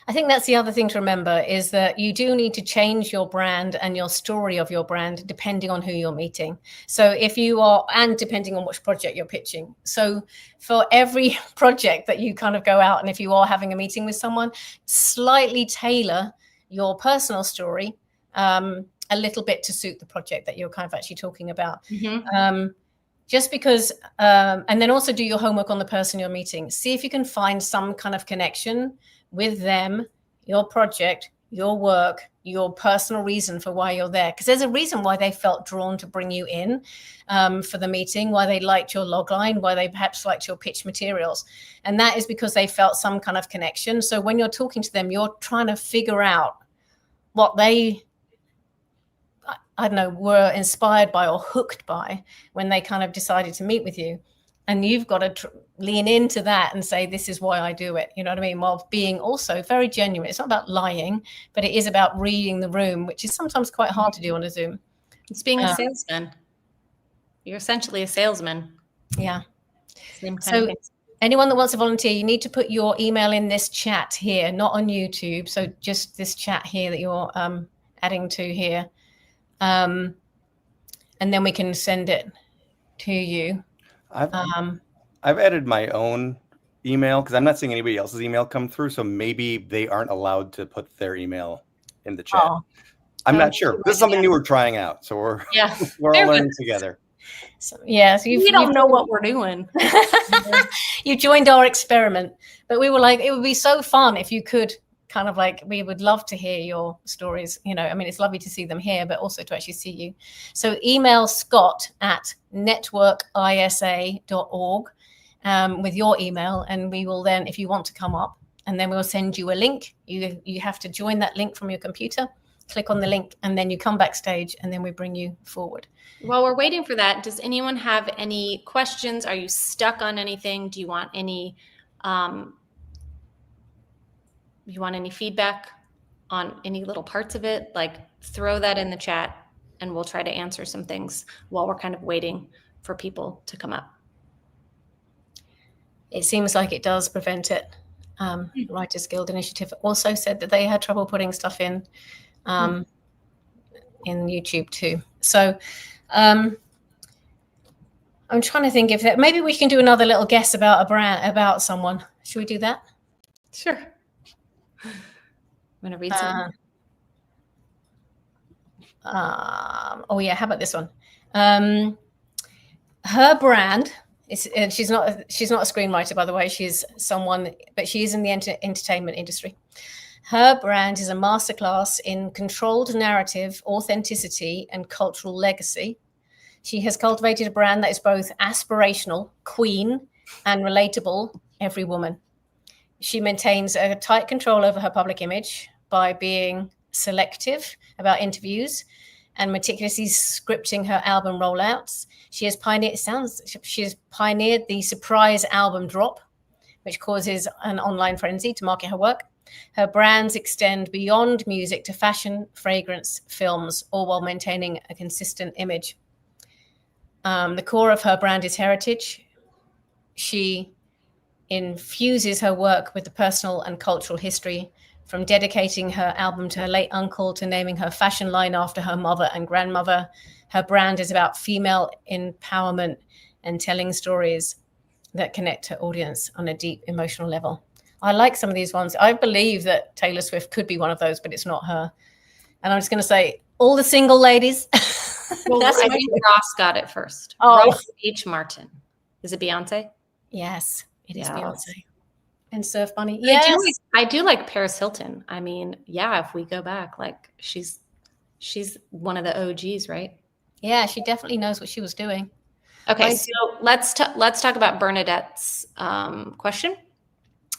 I think that's the other thing to remember is that you do need to change your brand and your story of your brand depending on who you're meeting. So if you are, and depending on which project you're pitching. So for every project that you kind of go out, and if you are having a meeting with someone, slightly tailor your personal story a little bit to suit the project that you're kind of actually talking about. Mm-hmm. Just because, and then also do your homework on the person you're meeting. See if you can find some kind of connection with them, your project, your work, your personal reason for why you're there. Because there's a reason why they felt drawn to bring you in for the meeting, why they liked your logline, why they perhaps liked your pitch materials. And that is because they felt some kind of connection. So when you're talking to them, you're trying to figure out what they, I don't know, were inspired by or hooked by when they kind of decided to meet with you. And you've got to lean into that and say, this is why I do it. You know what I mean? While being also very genuine. It's not about lying, but it is about reading the room, which is sometimes quite hard to do on a Zoom. It's being a salesman. You're essentially a salesman. Yeah. Same kind of thing. Anyone that wants to volunteer, you need to put your email in this chat here, not on YouTube. So just this chat here that you're adding to here. And then we can send it to you. I've added my own email because I'm not seeing anybody else's email come through. So maybe they aren't allowed to put their email in the chat. I'm not sure. This is something new we're trying out. So we're all learning together. So, yeah. So we don't know what we're doing. You joined our experiment, but we were like, it would be so fun if you could kind of like, we would love to hear your stories. You know, I mean, it's lovely to see them here, but also to actually see you. So email scott@networkisa.org with your email. And we will then, if you want to come up, and then we'll send you a link. You have to join that link from your computer, click on the link, and then you come backstage, and then we bring you forward. While we're waiting for that, does anyone have any questions? Are you stuck on anything? Do you want any feedback on any little parts of it? Like, throw that in the chat and we'll try to answer some things while we're kind of waiting for people to come up. It seems like it does prevent it. Writers Guild Initiative also said that they had trouble putting stuff in YouTube too. So I'm trying to think if maybe we can do another little guess about a brand, about someone. Should we do that? Sure. I'm going to read something. Oh yeah, how about this one? Her brand is, and she's not a screenwriter, by the way. She's someone, but she is in the entertainment industry. Her brand is a masterclass in controlled narrative, authenticity, and cultural legacy. She has cultivated a brand that is both aspirational, queen, and relatable, every woman. She maintains a tight control over her public image by being selective about interviews and meticulously scripting her album rollouts. She has pioneered the surprise album drop, which causes an online frenzy to market her work. Her brands extend beyond music to fashion, fragrance, films, all while maintaining a consistent image. The core of her brand is heritage. She infuses her work with the personal and cultural history, from dedicating her album to her late uncle to naming her fashion line after her mother and grandmother. Her brand is about female empowerment and telling stories that connect her audience on a deep emotional level. I like some of these ones. I believe that Taylor Swift could be one of those, but it's not her. And I'm just going to say, all the single ladies. Well, I think Ross got it first. Oh. Ross H. Martin. Is it Beyonce? Yes, it is Yeah. Beyonce. And Surf Bunny. Yes. I do like Paris Hilton. I mean, yeah, if we go back, like she's one of the OGs, right? Yeah, she definitely knows what she was doing. Okay, so let's talk about Bernadette's question.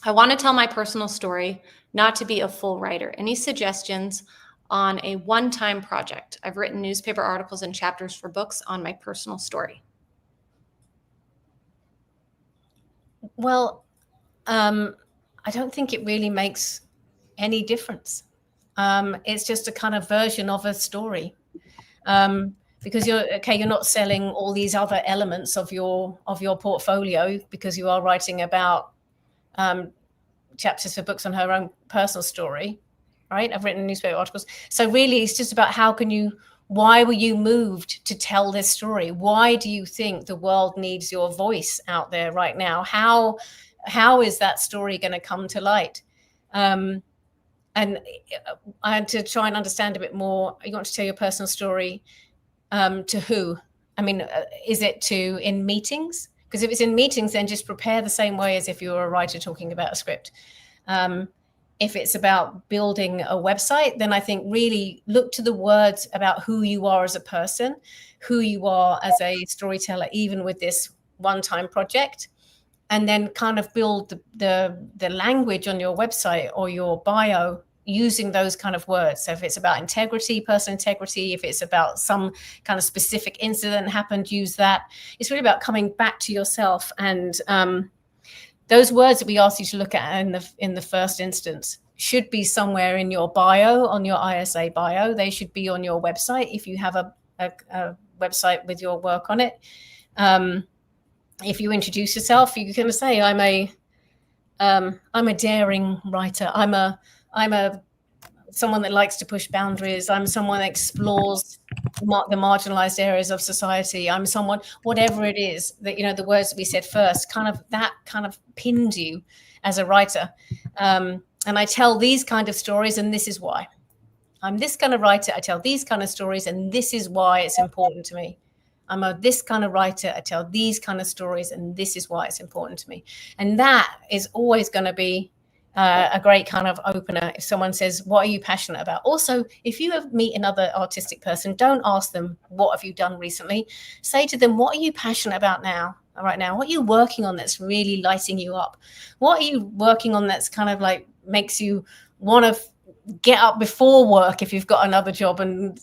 I want to tell my personal story, not to be a full writer. Any suggestions on a one-time project? I've written newspaper articles and chapters for books on my personal story. Well, I don't think it really makes any difference. It's just a kind of version of a story. Because you're not selling all these other elements of your portfolio, because you are writing about chapters for books on her own personal story, right? I've written newspaper articles. So really it's just about why were you moved to tell this story? Why do you think the world needs your voice out there right now? How is that story going to come to light? And I had to try and understand a bit more. You want to tell your personal story to who? I mean, is it in meetings? Because if it's in meetings, then just prepare the same way as if you were a writer talking about a script. If it's about building a website, then I think really look to the words about who you are as a person, who you are as a storyteller, even with this one-time project, and then kind of build the language on your website or your bio using those kind of words. So if it's about integrity, personal integrity, if it's about some kind of specific incident happened, use that. It's really about coming back to yourself, and those words that we asked you to look at in the first instance should be somewhere in your bio, on your ISA bio. They should be on your website if you have a website with your work on it. If you introduce yourself, you can say, I'm a daring writer. I'm a someone that likes to push boundaries. I'm someone that explores the marginalized areas of society. I'm someone, whatever it is that, the words that we said first, that pins you as a writer. And I tell these kind of stories, and this is why. I'm this kind of writer. I tell these kind of stories, and this is why it's important to me. I'm this kind of writer. I tell these kind of stories, and this is why it's important to me. And that is always going to be a great kind of opener. If someone says, what are you passionate about? Also, if you meet another artistic person, don't ask them, what have you done recently? Say to them, what are you passionate about right now? What are you working on that's really lighting you up? What are you working on that's kind of like makes you want to get up before work if you've got another job and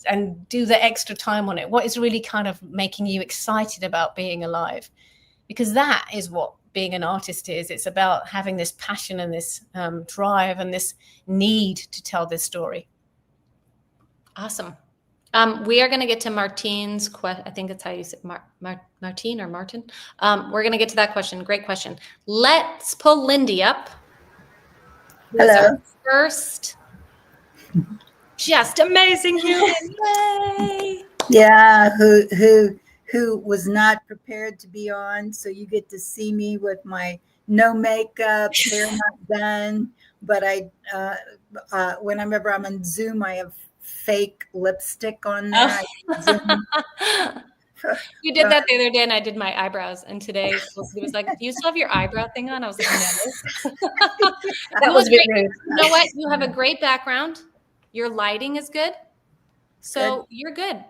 do the extra time on it? What is really kind of making you excited about being alive? Because that is what being an artist is. It's about having this passion and this drive and this need to tell this story. Awesome. We are going to get to Martine's question. I think that's how you say Martine or Martin. We're going to get to that question. Great question. Let's pull Lindy up. Hello. First, just amazing human. Yay! Yeah, who was not prepared to be on, so you get to see me with my no makeup, hair not done. But whenever I'm on Zoom, I have fake lipstick on there. Oh. You did that the other day, and I did my eyebrows. And today, Felicity was like, "Do you still have your eyebrow thing on?" I was like, "No." That was a bit rude. You know what? You have a great background. Your lighting is good, so Good. you're good.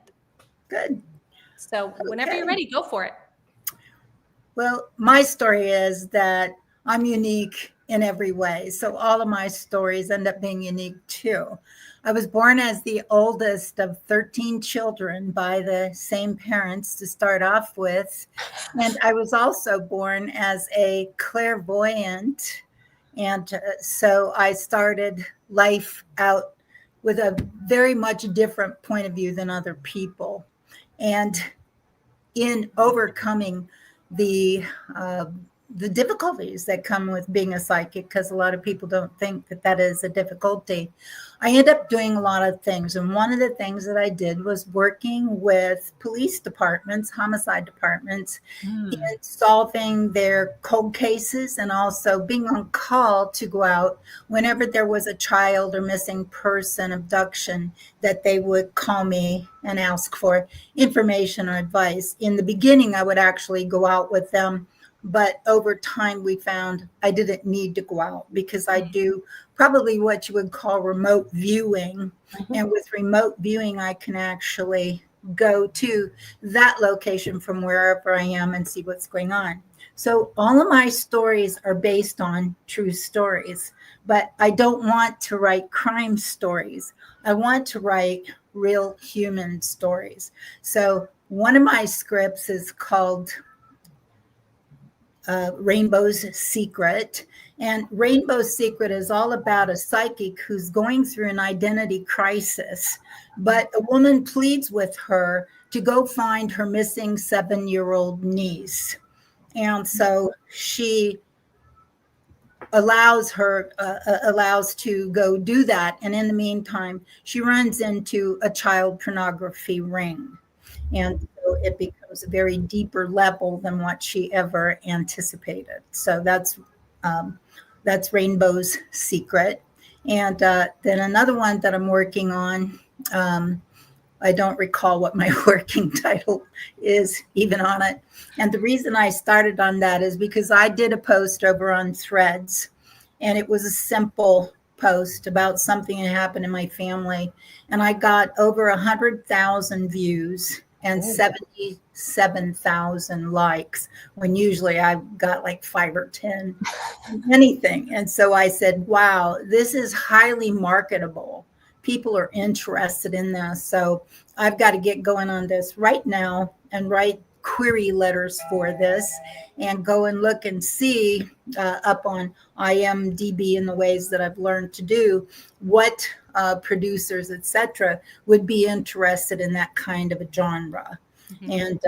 Good. So whenever you're ready, go for it. Well, my story is that I'm unique in every way. So all of my stories end up being unique too. I was born as the oldest of 13 children by the same parents to start off with. And I was also born as a clairvoyant. And so I started life out with a very much different point of view than other people. And in overcoming the uh, the difficulties that come with being a psychic, because a lot of people don't think that that is a difficulty. I ended up doing a lot of things. And one of the things that I did was working with police departments, homicide departments, in solving their cold cases and also being on call to go out whenever there was a child or missing person abduction, that they would call me and ask for information or advice. In the beginning, I would actually go out with them. But over time, we found I didn't need to go out because I do probably what you would call remote viewing. And with remote viewing, I can actually go to that location from wherever I am and see what's going on. So all of my stories are based on true stories, but I don't want to write crime stories. I want to write real human stories. So one of my scripts is called Rainbow's Secret. And Rainbow's Secret is all about a psychic who's going through an identity crisis, but a woman pleads with her to go find her missing 7-year-old niece. And so she allows to go do that. And in the meantime, she runs into a child pornography ring. And so it becomes a very deeper level than what she ever anticipated. So that's Rainbow's Secret. And then another one that I'm working on, I don't recall what my working title is even on it. And the reason I started on that is because I did a post over on Threads, and it was a simple post about something that happened in my family. And I got over 100,000 views and 77,000 likes, when usually I've got like 5 or 10, anything. And so I said, wow, this is highly marketable. People are interested in this. So I've got to get going on this right now and write query letters for this and go and look and see up on IMDb in the ways that I've learned to do what producers, etc., would be interested in that kind of a genre. And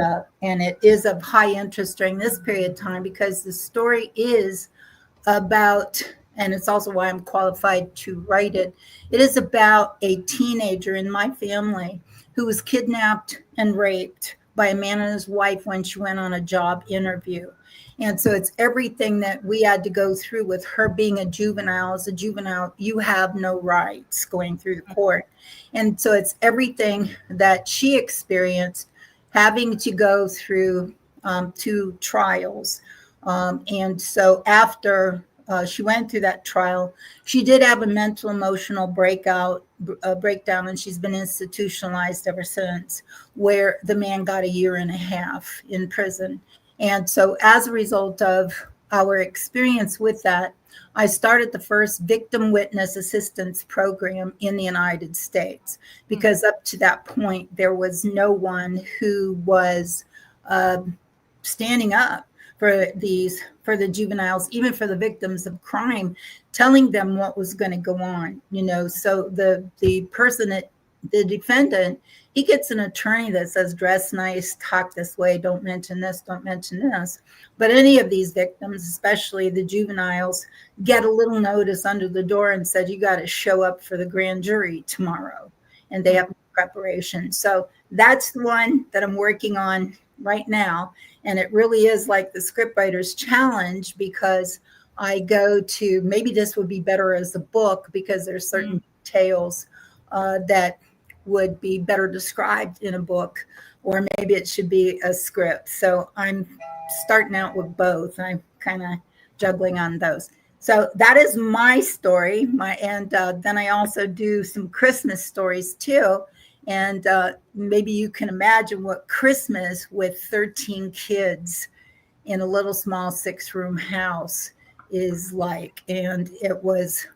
it is of high interest during this period of time because the story is about, and it's also why I'm qualified to write it, it is about a teenager in my family who was kidnapped and raped by a man and his wife when she went on a job interview. And so it's everything that we had to go through with her being a juvenile. As a juvenile, you have no rights going through the court. And so it's everything that she experienced having to go through 2 trials. And so after she went through that trial, she did have a mental emotional breakdown, and she's been institutionalized ever since, where the man got 1.5 years in prison. And so as a result of our experience with that, I started the first victim witness assistance program in the United States, because up to that point, there was no one who was standing up for the juveniles, even for the victims of crime, telling them what was going to go on. So the person that the defendant, he gets an attorney that says, dress nice, talk this way, don't mention this, don't mention this. But any of these victims, especially the juveniles, get a little notice under the door and said, you got to show up for the grand jury tomorrow. And they have preparation. So that's the one that I'm working on right now. And it really is like the scriptwriter's challenge, because I go to, maybe this would be better as a book, because there's certain details that would be better described in a book, or maybe it should be a script. So I'm starting out with both. I'm kind of juggling on those. So that is my story. Then I also do some Christmas stories too. And maybe you can imagine what Christmas with 13 kids in a little small 6-room house is like. And it was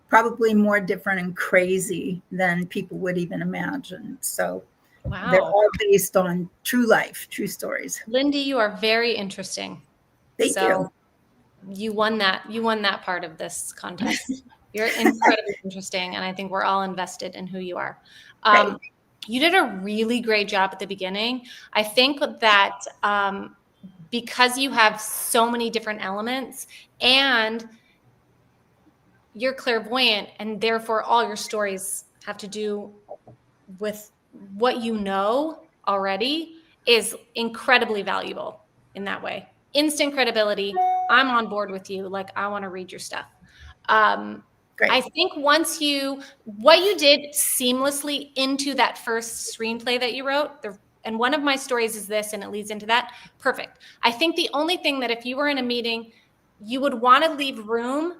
probably more different and crazy than people would even imagine. So they're Wow. all based on true life, true stories. Lindy, you are very interesting. Thank you. You won that part of this contest. You're incredibly interesting, and I think we're all invested in who you are. You did a really great job at the beginning. I think that because you have so many different elements and you're clairvoyant, and therefore all your stories have to do with what you know already, is incredibly valuable in that way. Instant credibility. I'm on board with you. Like, I want to read your stuff. I think what you did seamlessly into that first screenplay that you wrote, and one of my stories is this, and it leads into that. Perfect. I think the only thing that if you were in a meeting, you would want to leave room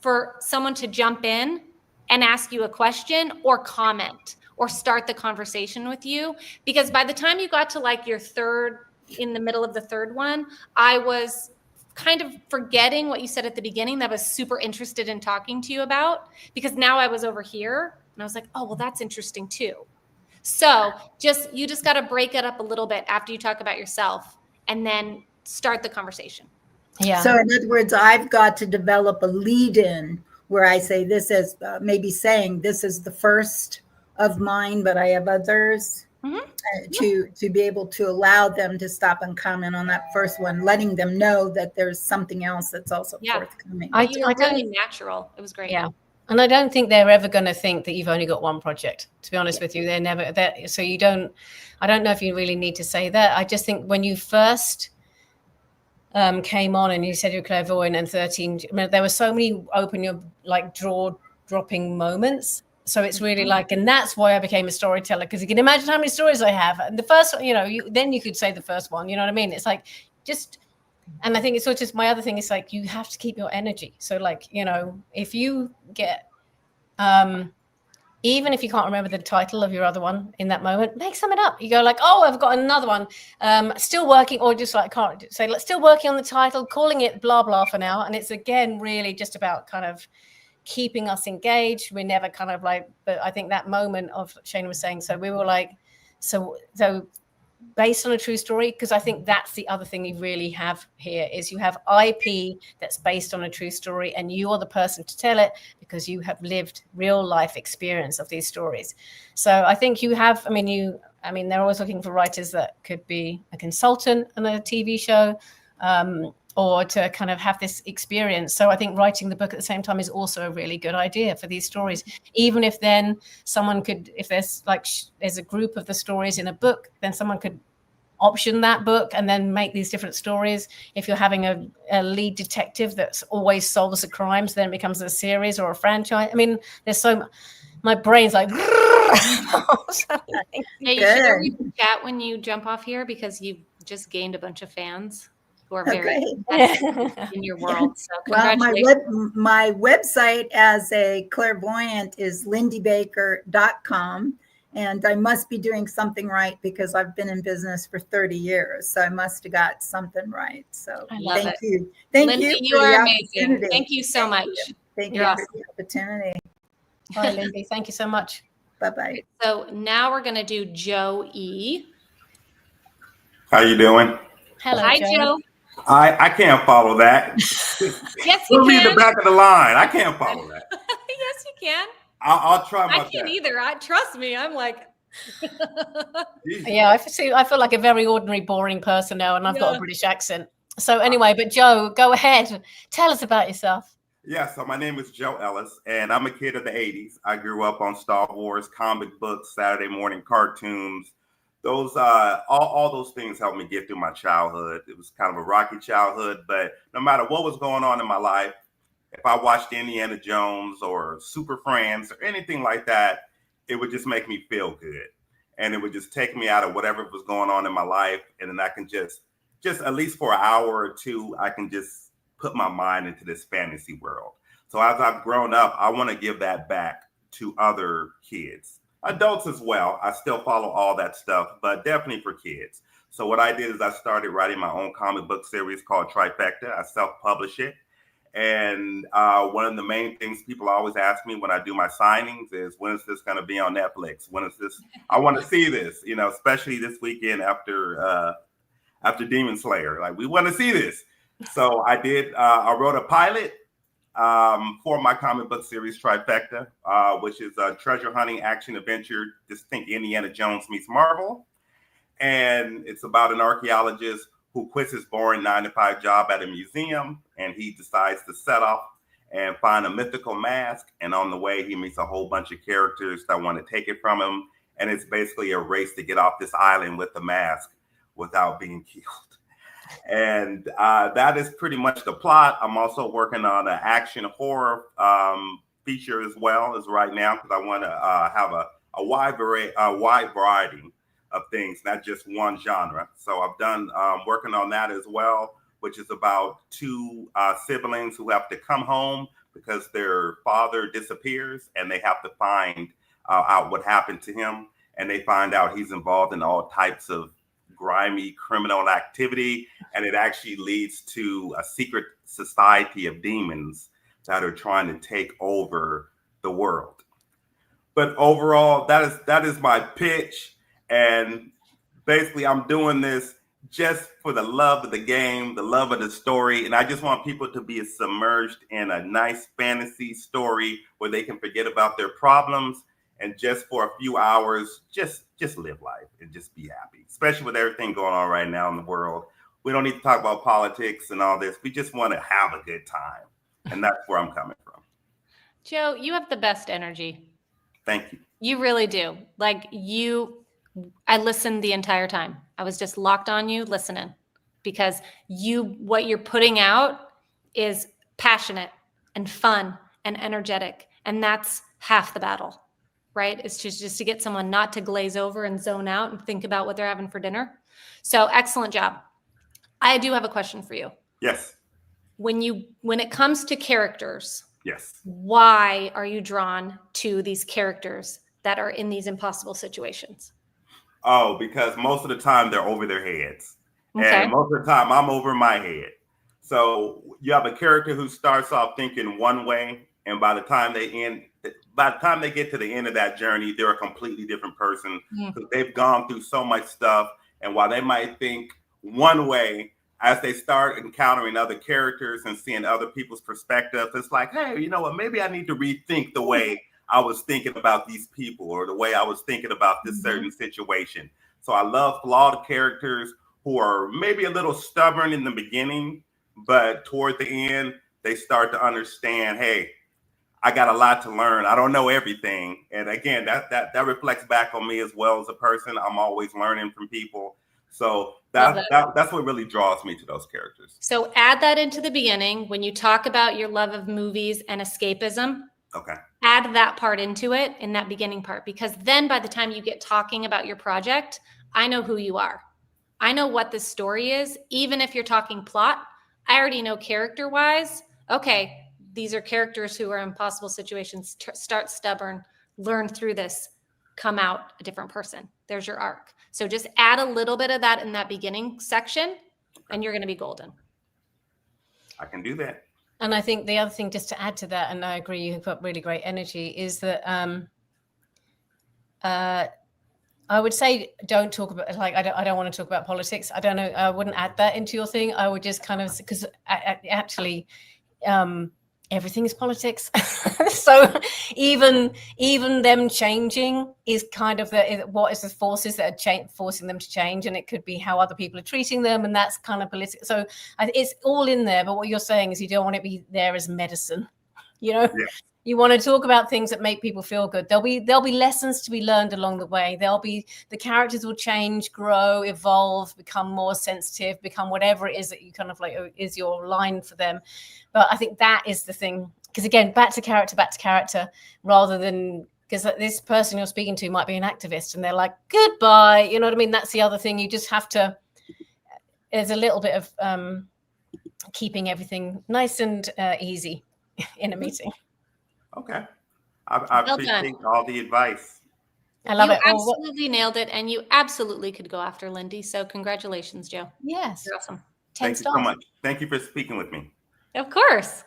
for someone to jump in and ask you a question or comment or start the conversation with you. Because by the time you got to like your third, in the middle of the third one, I was kind of forgetting what you said at the beginning that I was super interested in talking to you about, because now I was over here and I was like, oh, well, that's interesting too. So you just got to break it up a little bit after you talk about yourself and then start the conversation. Yeah. So in other words, I've got to develop a lead in where I say this is maybe saying this is the first of mine, but I have others. To be able to allow them to stop and comment on that first one, letting them know that there's something else that's also forthcoming. You were really natural. It was great. Yeah. And I don't think they're ever going to think that you've only got one project, to be honest with you. They're never that. So I don't know if you really need to say that. I just think when you first came on and you said you're clairvoyant and 13, there were so many jaw dropping moments. So it's really like, and that's why I became a storyteller, because you can imagine how many stories I have. And the first, then you could say the first one, you know what I mean? It's like and I think it's just my other thing is like, you have to keep your energy. So like, if you get, even if you can't remember the title of your other one in that moment, make something up. You go like, oh, I've got another one, still working, or just like, can't say, let's still working on the title, calling it blah, blah for now. And it's again, really just about kind of keeping us engaged. We're never kind of like, but I think that moment of Shayna was saying, so we were like, so based on a true story, because I think that's the other thing you really have here is you have IP that's based on a true story, and you are the person to tell it because you have lived real life experience of these stories. So I think you have, they're always looking for writers that could be a consultant on a TV show, or to kind of have this experience. So I think writing the book at the same time is also a really good idea for these stories. Even if then someone could, if there's a group of the stories in a book, then someone could option that book and then make these different stories. If you're having a lead detective that's always solves the crimes, then it becomes a series or a franchise. I mean, there's my brain's like. Hey, you should always chat when you jump off here, because you've just gained a bunch of fans who are very in your world. So congratulations. Well, my website as a clairvoyant is lindybaker.com. And I must be doing something right because I've been in business for 30 years. So I must have got something right. So thank you. Thank Lindy, you. You are amazing. Thank you so much. Thank you for the opportunity. Bye, Lindy. Thank you so much. Bye-bye. So now we're going to do Joe E. How you doing? Hello, Hi, Joe. Joe. I can't follow that. Yes, you Put me in can. the back of the line. I can't follow that. Yes, you can. I'll try my best. I can't either. Trust me. I'm like. Yeah, I feel like a very ordinary, boring person now, and I've got a British accent. So anyway, but Joe, go ahead. Tell us about yourself. Yeah, so my name is Joe Ellis, and I'm a kid of the 80s. I grew up on Star Wars, comic books, Saturday morning cartoons. Those all those things helped me get through my childhood. It was kind of a rocky childhood, but no matter what was going on in my life, if I watched Indiana Jones or Super Friends or anything like that, it would just make me feel good. And it would just take me out of whatever was going on in my life. And then I can just at least for an hour or two, I can just put my mind into this fantasy world. So as I've grown up, I want to give that back to other kids, adults as well. I still follow all that stuff, but definitely for kids. So what I did is I started writing my own comic book series called Trifecta. I self-publish it. And one of the main things people always ask me when I do my signings is, when is this going to be on Netflix? When is this? I want to see this, especially this weekend after Demon Slayer. Like, we want to see this. So I wrote a pilot for my comic book series Trifecta, which is a treasure hunting action adventure. Just think Indiana Jones meets Marvel. And it's about an archaeologist who quits his boring 9-to-5 job at a museum, and he decides to set off and find a mythical mask. And on the way, he meets a whole bunch of characters that want to take it from him. And it's basically a race to get off this island with the mask without being killed. And that is pretty much the plot. I'm also working on an action horror feature as well as right now, because I want to have a wide variety of things, not just one genre. So I've done working on that as well, which is about two siblings who have to come home because their father disappears, and they have to find out what happened to him. And they find out he's involved in all types of grimy criminal activity, and it actually leads to a secret society of demons that are trying to take over the world. But overall, that is my pitch. And basically, I'm doing this just for the love of the game, the love of the story. And I just want people to be submerged in a nice fantasy story where they can forget about their problems and just for a few hours, just live life and just be happy, especially with everything going on right now in the world. We don't need to talk about politics and all this. We just want to have a good time. And that's where I'm coming from. Joe, you have the best energy. Thank you. You really do. I listened the entire time. I was just locked on you listening, because what you're putting out is passionate and fun and energetic. And that's half the battle, right? It's just to get someone not to glaze over and zone out and think about what they're having for dinner. So excellent job. I do have a question for you. Yes. When it comes to characters, yes, why are you drawn to these characters that are in these impossible situations? Oh, because most of the time they're over their heads. Okay. And most of the time I'm over my head. So you have a character who starts off thinking one way, and by the time they get to the end of that journey, they're a completely different person, because they've gone through so much stuff. And while they might think one way, as they start encountering other characters and seeing other people's perspectives, it's like, hey, you know what? Maybe I need to rethink the way I was thinking about these people, or the way I was thinking about this certain situation. So I love flawed characters who are maybe a little stubborn in the beginning, but toward the end, they start to understand, hey, I got a lot to learn. I don't know everything. And again, that reflects back on me as well as a person. I'm always learning from people. So that's what really draws me to those characters. So add that into the beginning when you talk about your love of movies and escapism. Okay. Add that part into it in that beginning part, because then by the time you get talking about your project, I know who you are. I know what the story is. Even if you're talking plot, I already know character wise. Okay, these are characters who are in impossible situations, start stubborn, learn through this, come out a different person. There's your arc. So just add a little bit of that in that beginning section, and you're going to be golden. I can do that. And I think the other thing, just to add to that, and I agree, you've got really great energy, is that I would say don't talk about, like, I don't want to talk about politics. I don't know. I wouldn't add that into your thing. I would just kind of, because actually everything is politics. So even them changing is kind of what is the forces that are forcing them to change, and it could be how other people are treating them, and that's kind of political. So it's all in there. But what you're saying is you don't want it to be there as medicine, Yeah. You want to talk about things that make people feel good. There'll be lessons to be learned along the way. The characters will change, grow, evolve, become more sensitive, become whatever it is that you kind of like is your line for them. But I think that is the thing, because again, back to character, rather than, because this person you're speaking to might be an activist and they're like, goodbye. You know what I mean? That's the other thing. You just have to, there's a little bit of keeping everything nice and easy in a meeting. Okay. I appreciate all the advice. I love it. You absolutely nailed it, and you absolutely could go after Lindy. So congratulations, Joe. Yes. You're awesome. 10 Thank stars. you so much. Thank you for speaking with me. Of course.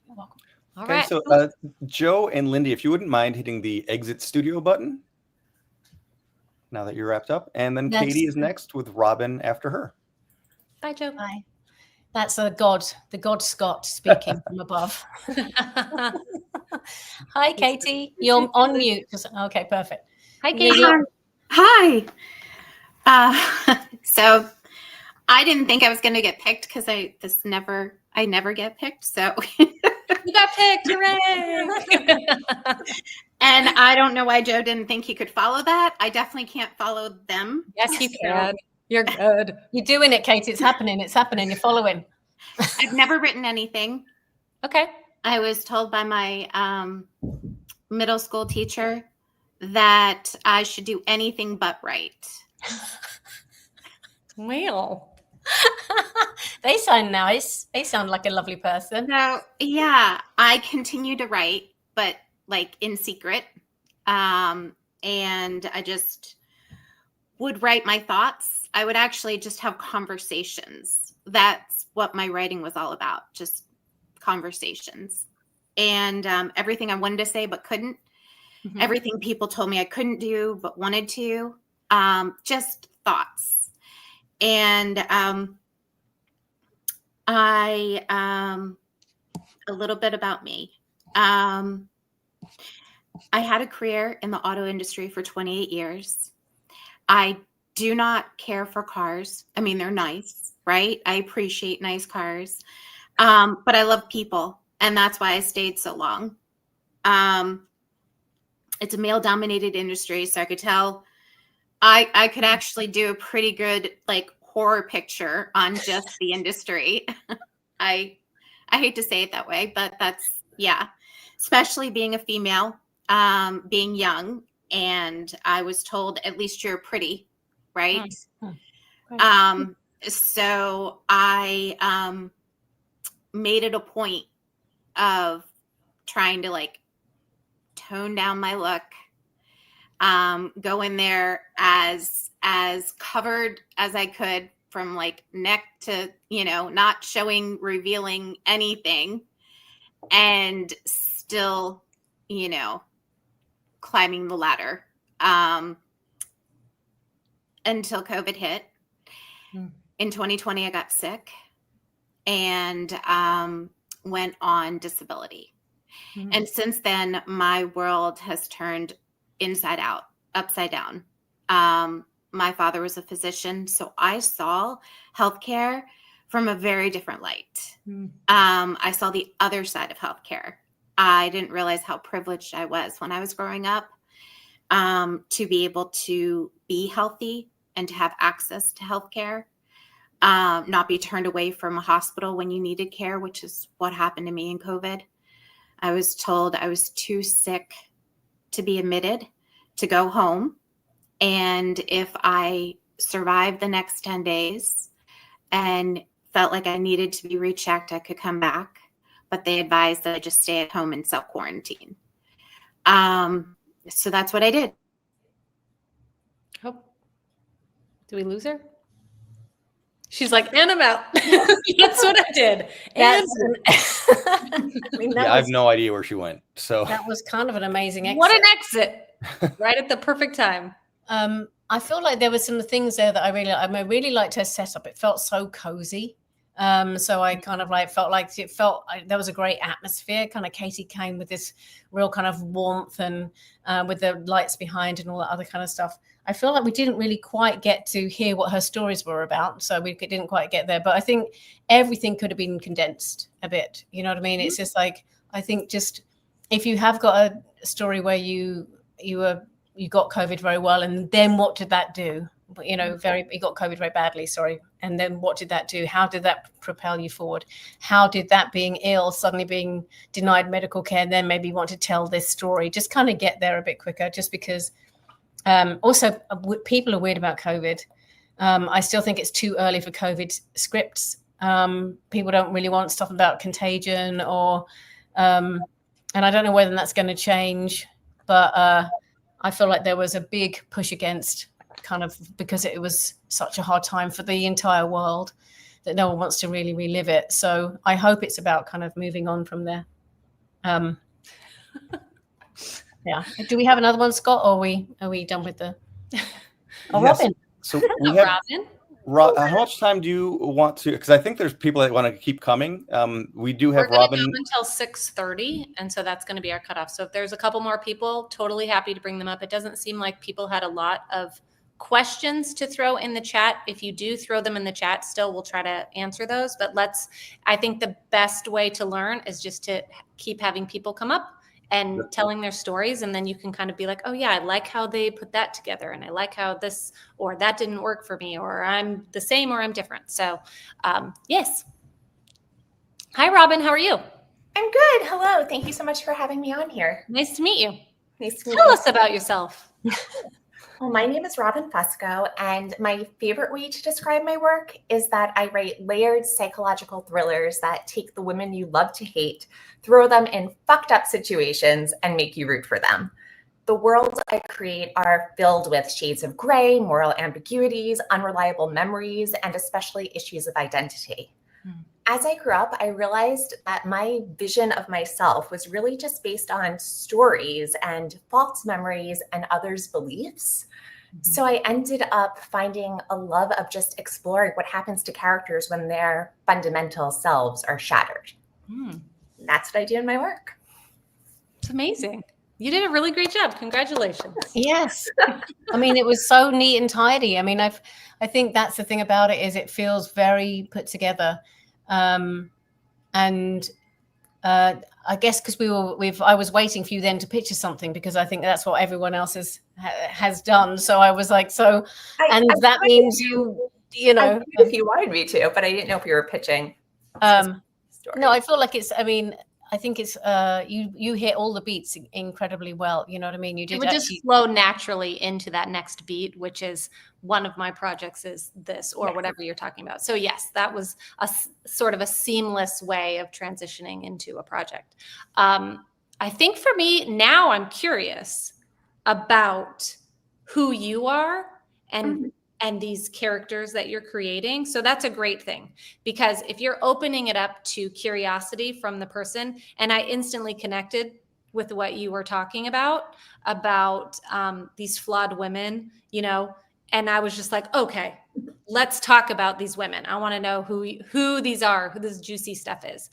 All Okay, right. so Joe and Lindy, if you wouldn't mind hitting the exit studio button now that you're wrapped up. And then Yes. Katie is next with Robin after her. Bye, Joe. Bye. That's the God Scott speaking from above. Hi, Katie. You're on mute. Okay, perfect. Hi, Katie. Hi. So I didn't think I was going to get picked because I never get picked. So You got picked. Hooray. and I don't know why Joe didn't think he could follow that. I definitely can't follow them. Yes, you So can. You're good. You're doing it, Katie. It's happening. It's happening. You're following. I've never written anything. Okay. I was told by my middle school teacher that I should do anything but write. Well, They sound nice. They sound like a lovely person. So yeah, I continue to write, but like in secret. And I just would write my thoughts. I would actually just have conversations. That's what my writing was all about, just conversations. And everything I wanted to say but couldn't. Mhm. Everything people told me I couldn't do but wanted to. Just thoughts. And a little bit about me. I had a career in the auto industry for 28 years. I do not care for cars. I mean, they're nice, right? I appreciate nice cars. But I love people, and that's why I stayed so long. It's a male-dominated industry, so I could tell I could actually do a pretty good like horror picture on just the industry. I hate to say it that way, but that's, yeah, especially being a female, being young. And I was told, at least you're pretty, right? So I made it a point of trying to like tone down my look, go in there as covered as I could from like neck to, not showing, revealing anything, and still, climbing the ladder until COVID hit. In 2020, I got sick and went on disability. And since then, my world has turned inside out, upside down. My father was a physician, so I saw healthcare from a very different light. I saw the other side of healthcare. I didn't realize how privileged I was when I was growing up, to be able to be healthy and to have access to healthcare, not be turned away from a hospital when you needed care, which is what happened to me in COVID. I was told I was too sick to be admitted, to go home. And if I survived the next 10 days and felt like I needed to be rechecked, I could come back. But they advised that I just stay at home and self-quarantine. So that's what I did. Oh, did we lose her? She's like, and I'm out. That's what I did. And I have no idea where she went. So that was kind of an amazing exit. What an exit! Right at the perfect time. I feel like there were some things there that I really liked her setup. It felt so cozy. So I kind of like felt like there was a great atmosphere. Kind of Katie came with this real kind of warmth and with the lights behind and all that other kind of stuff. I feel like we didn't really quite get to hear what her stories were about. So we didn't quite get there. But I think everything could have been condensed a bit. You know what I mean? It's just like, I think just if you have got a story where you got COVID very well, and then what did that do? You got COVID very badly, sorry. And then what did that do? How did that propel you forward? How did that being ill, suddenly being denied medical care, and then maybe want to tell this story, just kind of get there a bit quicker, just because also people are weird about COVID. I still think it's too early for COVID scripts. People don't really want stuff about contagion and I don't know whether that's going to change, but I feel like there was a big push against, kind of because it was such a hard time for the entire world that no one wants to really relive it. So I hope it's about kind of moving on from there. Yeah. Do we have another one, Scott, or are we done with the? Oh, Yes. Robin. So we have Robin. how much time do you want to? Because I think there's people that want to keep coming. We do have We're going to Robin go until 6:30, and so that's going to be our cutoff. So if there's a couple more people, totally happy to bring them up. It doesn't seem like people had a lot of questions to throw in the chat. If you do throw them in the chat, still we'll try to answer those. But I think the best way to learn is just to keep having people come up and telling their stories, and then you can kind of be like, oh yeah, I like how they put that together, and I like how this or that didn't work for me, or I'm the same or I'm different. So yes. Hi, Robin. How are you? I'm good. Hello. Thank you so much for having me on here. Nice to meet you. Nice to meet Tell you. us about yourself. Well, my name is Robin Fusco, and my favorite way to describe my work is that I write layered psychological thrillers that take the women you love to hate, throw them in fucked up situations, and make you root for them. The worlds I create are filled with shades of gray, moral ambiguities, unreliable memories, and especially issues of identity. As I grew up, I realized that my vision of myself was really just based on stories and false memories and others' beliefs. So I ended up finding a love of just exploring what happens to characters when their fundamental selves are shattered. That's what I do in my work. It's amazing. You did a really great job. Congratulations. Yes. I mean, it was so neat and tidy. I mean, I think that's the thing about it, is it feels very put together. I guess because I was waiting for you then to picture something, because I think that's what everyone else has done. So I was like, that means you know, if you wanted me to, but I didn't know if you were pitching. No, I feel like I think it's you hit all the beats incredibly well. You know what I mean? You did. It would just flow naturally into that next beat, which is one of my projects is this or whatever you're talking about. So yes, that was a sort of a seamless way of transitioning into a project. I think for me now, I'm curious about who you are and these characters that you're creating. So that's a great thing, because if you're opening it up to curiosity from the person, and I instantly connected with what you were talking about these flawed women, you know, and I was just like, okay, let's talk about these women. I want to know who these are, who this juicy stuff is.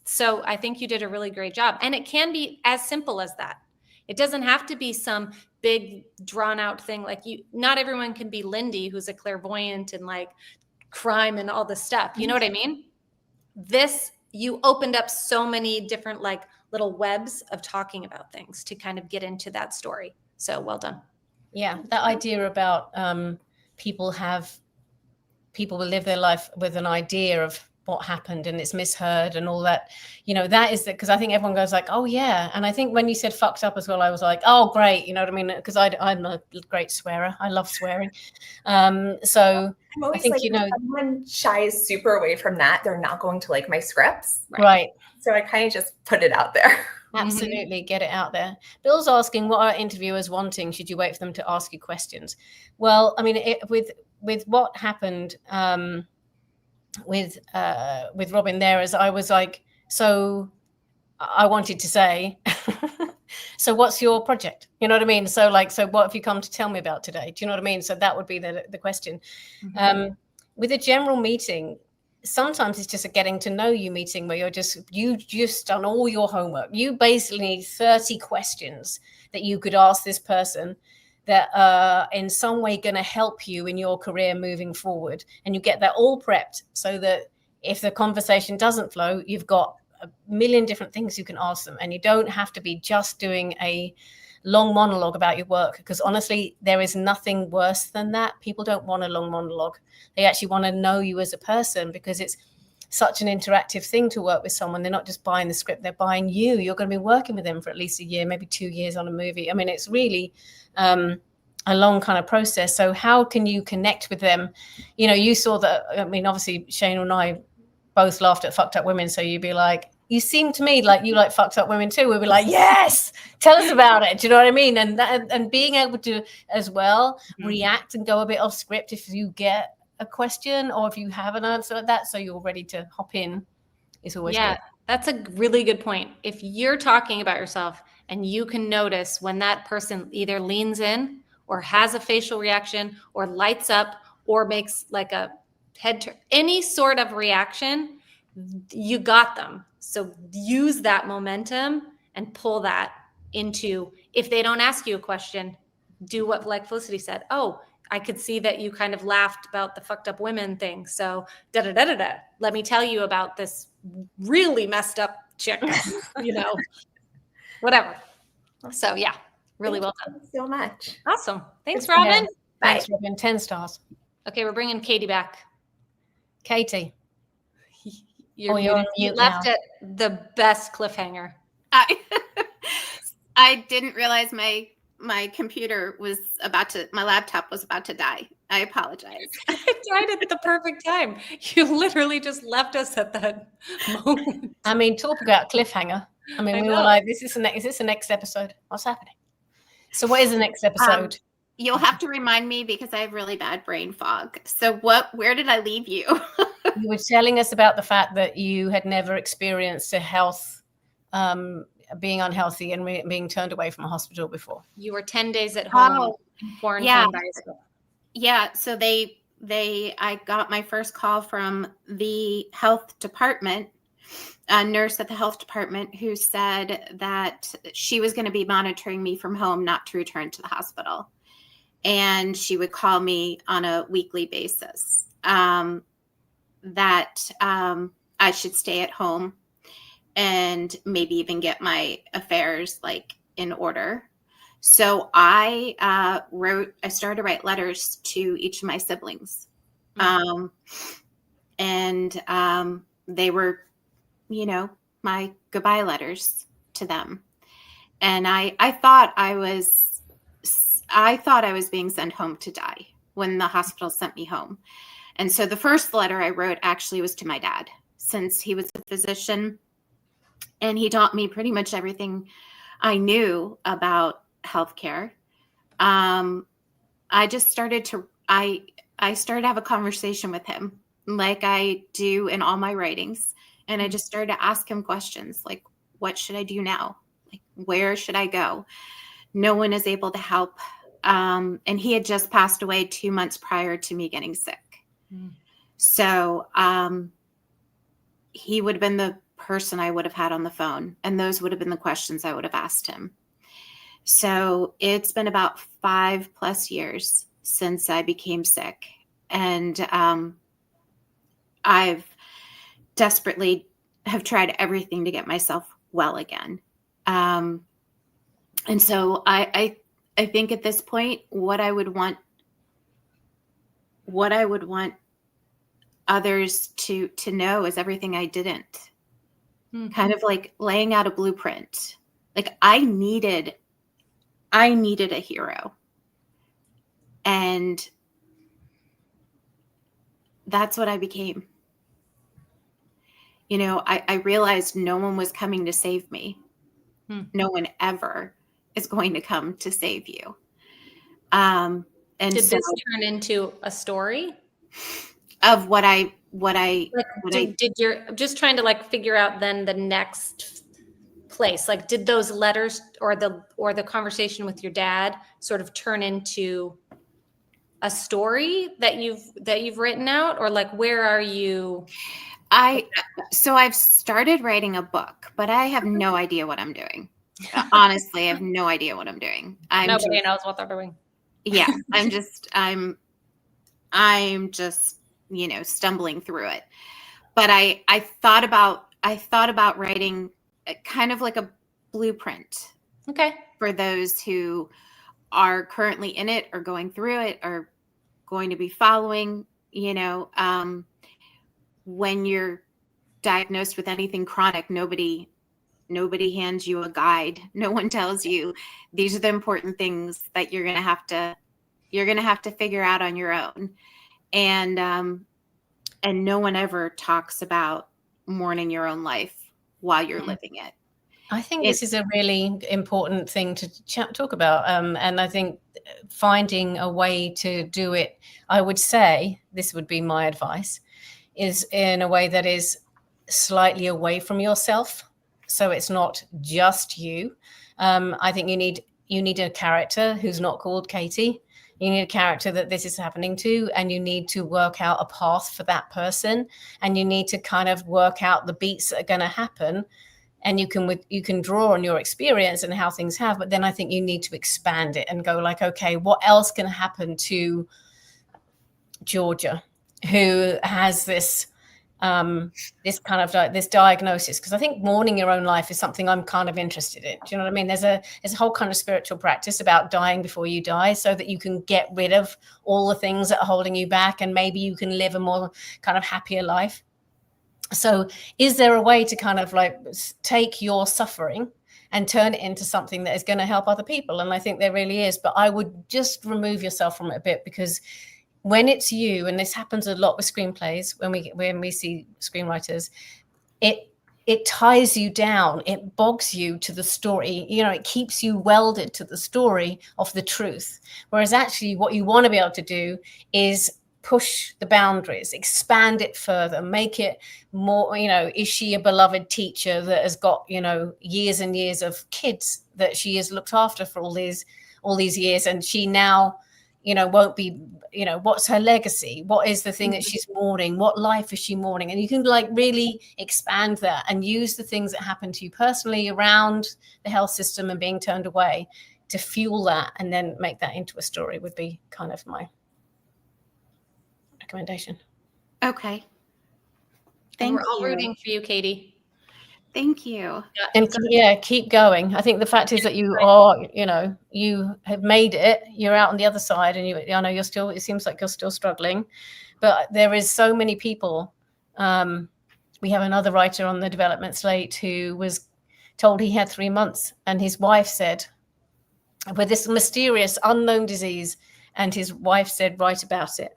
So I think you did a really great job. And it can be as simple as that. It doesn't have to be some big drawn out thing. Like not everyone can be Lindy, who's a clairvoyant and like crime and all this stuff. You know what I mean? You opened up so many different like little webs of talking about things to kind of get into that story. So well done. Yeah. That idea about people will live their life with an idea of what happened and it's misheard and all that, you know, that is because I think everyone goes like, oh yeah. And I think when you said fucked up as well, I was like, oh great, you know what I mean? Because I'm a great swearer. I love swearing. So I'm always I think, like, you know, if someone shies super away from that, they're not going to like my scripts. Right. So I kind of just put it out there. Absolutely. Get it out there. Bill's asking, what are interviewers wanting? Should you wait for them to ask you questions? Well, I mean, with what happened, with Robin there, as I was like, so I wanted to say, so what's your project? You know what I mean? So what have you come to tell me about today? Do you know what I mean? So that would be the question. With a general meeting, sometimes it's just a getting to know you meeting where you just done all your homework. You basically need 30 questions that you could ask this person that are in some way going to help you in your career moving forward. And you get that all prepped so that if the conversation doesn't flow, you've got a million different things you can ask them. And you don't have to be just doing a long monologue about your work, because honestly, there is nothing worse than that. People don't want a long monologue. They actually want to know you as a person, because it's such an interactive thing to work with someone. They're not just buying the script, they're buying you. You're going to be working with them for at least a year, maybe 2 years on a movie. I mean, it's really a long kind of process. So how can you connect with them? You know, you saw that, I mean, obviously Shayna and I both laughed at fucked up women. So you'd be like, you seem to me like you like fucked up women too. We'd be like, yes, tell us about it. Do you know what I mean? And being able to as well react and go a bit off script if you get a question or if you have an answer like that, so you're ready to hop in, is always good. That's a really good point. If you're talking about yourself and you can notice when that person either leans in or has a facial reaction or lights up or makes like a head turn, any sort of reaction, you got them. So use that momentum and pull that into, if they don't ask you a question, do what, like Felicity said, oh, I could see that you kind of laughed about the fucked up women thing. So da da da da da. Let me tell you about this really messed up chick, you know, whatever. So yeah, really well done. Thank you so much. Awesome. Thanks, Good to Robin. hear. Bye. Thanks, Robin. 10 stars. Okay, we're bringing Katie back. Katie. You're Oh, you're on you mute left now. it the best cliffhanger. I didn't realize my computer was my laptop was about to die. I apologize. It died at the perfect time. You literally just left us at that moment. I mean, talk about cliffhanger. I mean, I we know. were like, is this the next episode? What's happening? So what is the next episode? You'll have to remind me because I have really bad brain fog. So where did I leave you? You were telling us about the fact that you had never experienced a health, being unhealthy and being turned away from a hospital before. You were 10 days at home in quarantine by yourself. Yeah. So I got my first call from the health department, a nurse at the health department, who said that she was going to be monitoring me from home, not to return to the hospital. And she would call me on a weekly basis, that I should stay at home and maybe even get my affairs like in order. So I started to write letters to each of my siblings. And they were, my goodbye letters to them. And I thought I was being sent home to die when the hospital sent me home. And so the first letter I wrote actually was to my dad, since he was a physician and he taught me pretty much everything I knew about healthcare. I started to have a conversation with him like I do in all my writings. And I just started to ask him questions like, what should I do now? Like, where should I go? No one is able to help. And he had just passed away 2 months prior to me getting sick. So he would have been the person I would have had on the phone. And those would have been the questions I would have asked him. So it's been about 5+ years since I became sick. And I've desperately have tried everything to get myself well again. And so I think at this point, what I would want others to know is everything I didn't. Kind of like laying out a blueprint. Like I needed a hero. And that's what I became. I realized no one was coming to save me. No one ever is going to come to save you. And did this turn into a story of what I did you're just trying to like figure out then the next place? Like, did those letters or the conversation with your dad sort of turn into a story that you've written out, or like where are you? So I've started writing a book, but I have no idea what I'm doing. Honestly, I have no idea what I'm doing. Nobody knows what they're doing. Yeah, I'm just stumbling through it. But I thought about writing kind of like a blueprint. Okay. For those who are currently in it or going through it or going to be following, when you're diagnosed with anything chronic, nobody hands you a guide. No one tells you these are the important things that you're going to have to figure out on your own. And no one ever talks about mourning your own life while you're living it. I think this is a really important thing to talk about. And I think finding a way to do it, I would say, this would be my advice, is in a way that is slightly away from yourself. So it's not just you. I think you need a character who's not called Katie. You need a character that this is happening to, and you need to work out a path for that person. And you need to kind of work out the beats that are going to happen. And you can draw on your experience and how things have, but then I think you need to expand it and go like, okay, what else can happen to Georgia, who has this kind of like this diagnosis? Because I think mourning your own life is something I'm kind of interested in. Do you know what I mean? There's a whole kind of spiritual practice about dying before you die, so that you can get rid of all the things that are holding you back, and maybe you can live a more kind of happier life. So is there a way to kind of like take your suffering and turn it into something that is going to help other people? And I think there really is, but I would just remove yourself from it a bit, because when it's you, and this happens a lot with screenplays, when we see screenwriters, it ties you down, it bogs you to the story, it keeps you welded to the story of the truth. Whereas actually what you want to be able to do is push the boundaries, expand it further, make it more, is she a beloved teacher that has got, years and years of kids that she has looked after for all these years, and she now, won't be, what's her legacy? What is the thing that she's mourning? What life is she mourning? And you can like really expand that and use the things that happen to you personally around the health system and being turned away to fuel that, and then make that into a story would be kind of my recommendation. Okay. We're all rooting for you, Katie. Thank you. And keep going. I think the fact is that you are, you have made it. You're out on the other side, and I know it seems like you're still struggling, but there is so many people. We have another writer on the development slate who was told he had 3 months, and his wife said, with this mysterious unknown disease, and his wife said, write about it.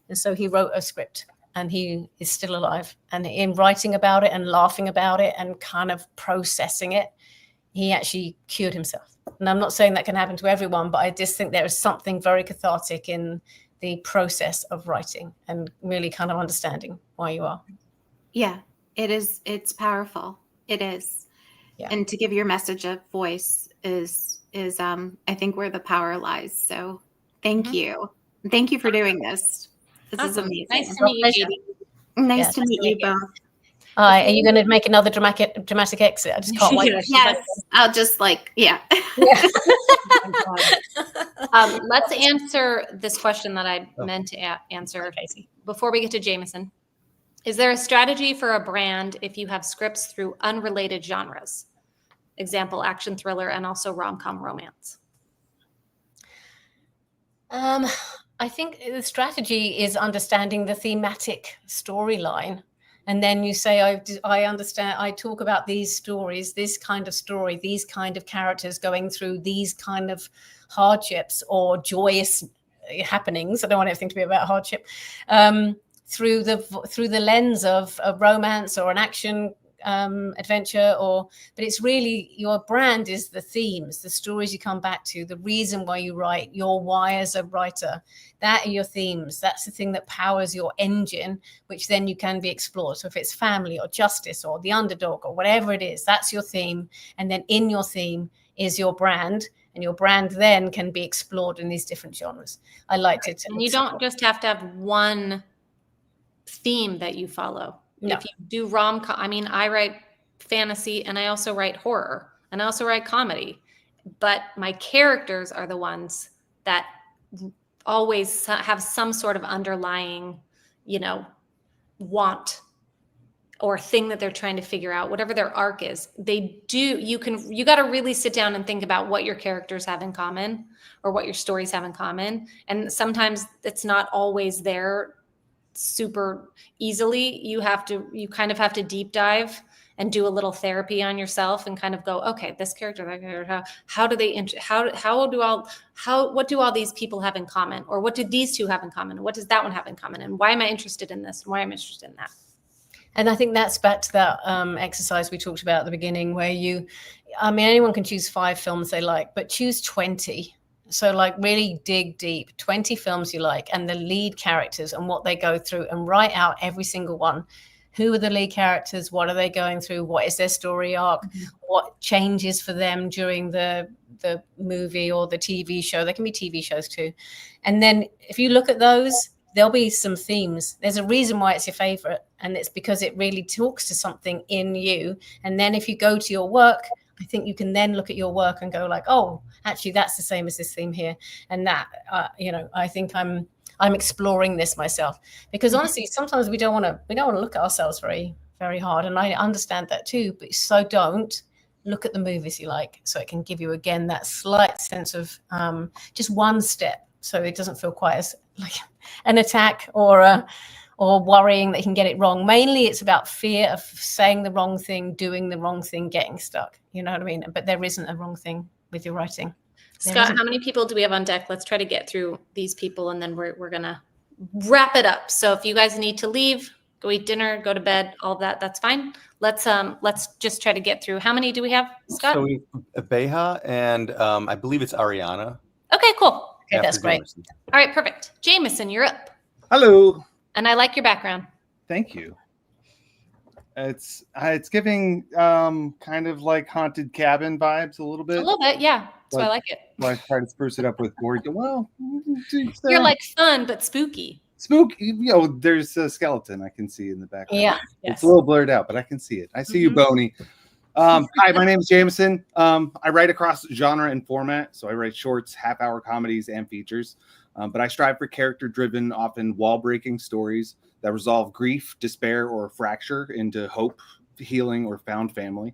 And so he wrote a script, and he is still alive. And in writing about it and laughing about it and kind of processing it, he actually cured himself. And I'm not saying that can happen to everyone, but I just think there is something very cathartic in the process of writing and really kind of understanding why you are. Yeah, it is. It's powerful. It is. Yeah. And to give your message a voice is I think where the power lies. So thank you. Thank you for doing this. This is amazing. Nice to meet you, Katie. Nice to meet you both. Are you going to make another dramatic exit? I just can't wait. Yes, I'll just Let's answer this question that I meant to answer before we get to Jameson. Is there a strategy for a brand if you have scripts through unrelated genres? Example, action thriller and also rom-com romance. I think the strategy is understanding the thematic storyline. And then you say, I understand, I talk about these stories, this kind of story, these kind of characters going through these kind of hardships or joyous happenings. I don't want everything to be about hardship. Through the lens of a romance or an action adventure, but it's really your brand is the themes, the stories you come back to, the reason why you write, your why as a writer. That are your themes. That's the thing that powers your engine, which then you can be explored. So if it's family or justice or the underdog or whatever it is, that's your theme. And then in your theme is your brand, and your brand then can be explored in these different genres. I liked it. And you don't just have to have one theme that you follow. No. If you do rom-com, I write fantasy and I also write horror and I also write comedy, but my characters are the ones that always have some sort of underlying, want or thing that they're trying to figure out, whatever their arc is. You got to really sit down and think about what your characters have in common or what your stories have in common. And sometimes it's not always there super easily. You kind of have to deep dive and do a little therapy on yourself and kind of go, okay, this character, that character, what do all these people have in common? Or what do these two have in common? What does that one have in common? And why am I interested in this? And why am I interested in that? And I think that's back to that exercise we talked about at the beginning, where anyone can choose 5 films they like, but choose 20. So really dig deep, 20 films you like, and the lead characters and what they go through, and write out every single one. who are the lead characters, what are they going through, what is their story arc, what changes for them during the movie or the TV show. There can be TV shows too. And then if you look at those, there'll be some themes. There's a reason why it's your favorite, and it's because it really talks to something in you. And then if you go to your work, I think you can then look at your work and go like, oh, actually that's the same as this theme here. And that, I think I'm exploring this myself, because honestly, sometimes we don't want to look at ourselves very, very hard. And I understand that too, but so don't look at the movies you like, so it can give you again that slight sense of just one step, so it doesn't feel quite as like an attack or worrying that you can get it wrong. Mainly it's about fear of saying the wrong thing, doing the wrong thing, getting stuck. You know what I mean? But there isn't a wrong thing with your writing. Scott, how many people do we have on deck? Let's try to get through these people, and then we're gonna wrap it up. So if you guys need to leave, go eat dinner, go to bed, all of that, that's fine. Let's just try to get through. How many do we have, Scott? So we have Beha and I believe it's Ariana. Okay, cool. Okay, that's great. Jameson. All right, perfect. Jameson, you're up. Hello. And I like your background. Thank you. It's giving kind of like haunted cabin vibes a little bit. A little bit, yeah. That's why I like it. Well, I try to spruce it up with board. Well, You're like fun but spooky. spooky. There's a skeleton I can see in the background. Yeah. It's a little blurred out, but I can see it. I see you, Boney. Hi, my name is Jameson. I write across genre and format, so I write shorts, half-hour comedies, and features. But I strive for character-driven, often wall-breaking stories that resolve grief, despair, or fracture into hope, healing, or found family.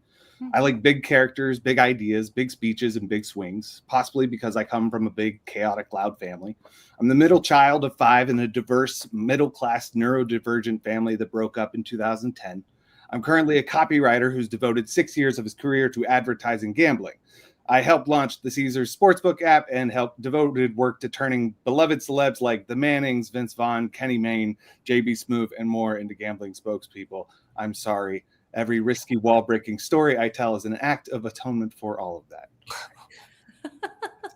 I like big characters, big ideas, big speeches, and big swings, possibly because I come from a big, chaotic, loud family. I'm the middle child of 5 in a diverse, middle-class, neurodivergent family that broke up in 2010. I'm currently a copywriter who's devoted 6 years of his career to advertising gambling. I helped launch the Caesars Sportsbook app and helped devoted work to turning beloved celebs like the Mannings, Vince Vaughn, Kenny Mayne, JB Smoove, and more into gambling spokespeople. I'm sorry. Every risky wall-breaking story I tell is an act of atonement for all of that.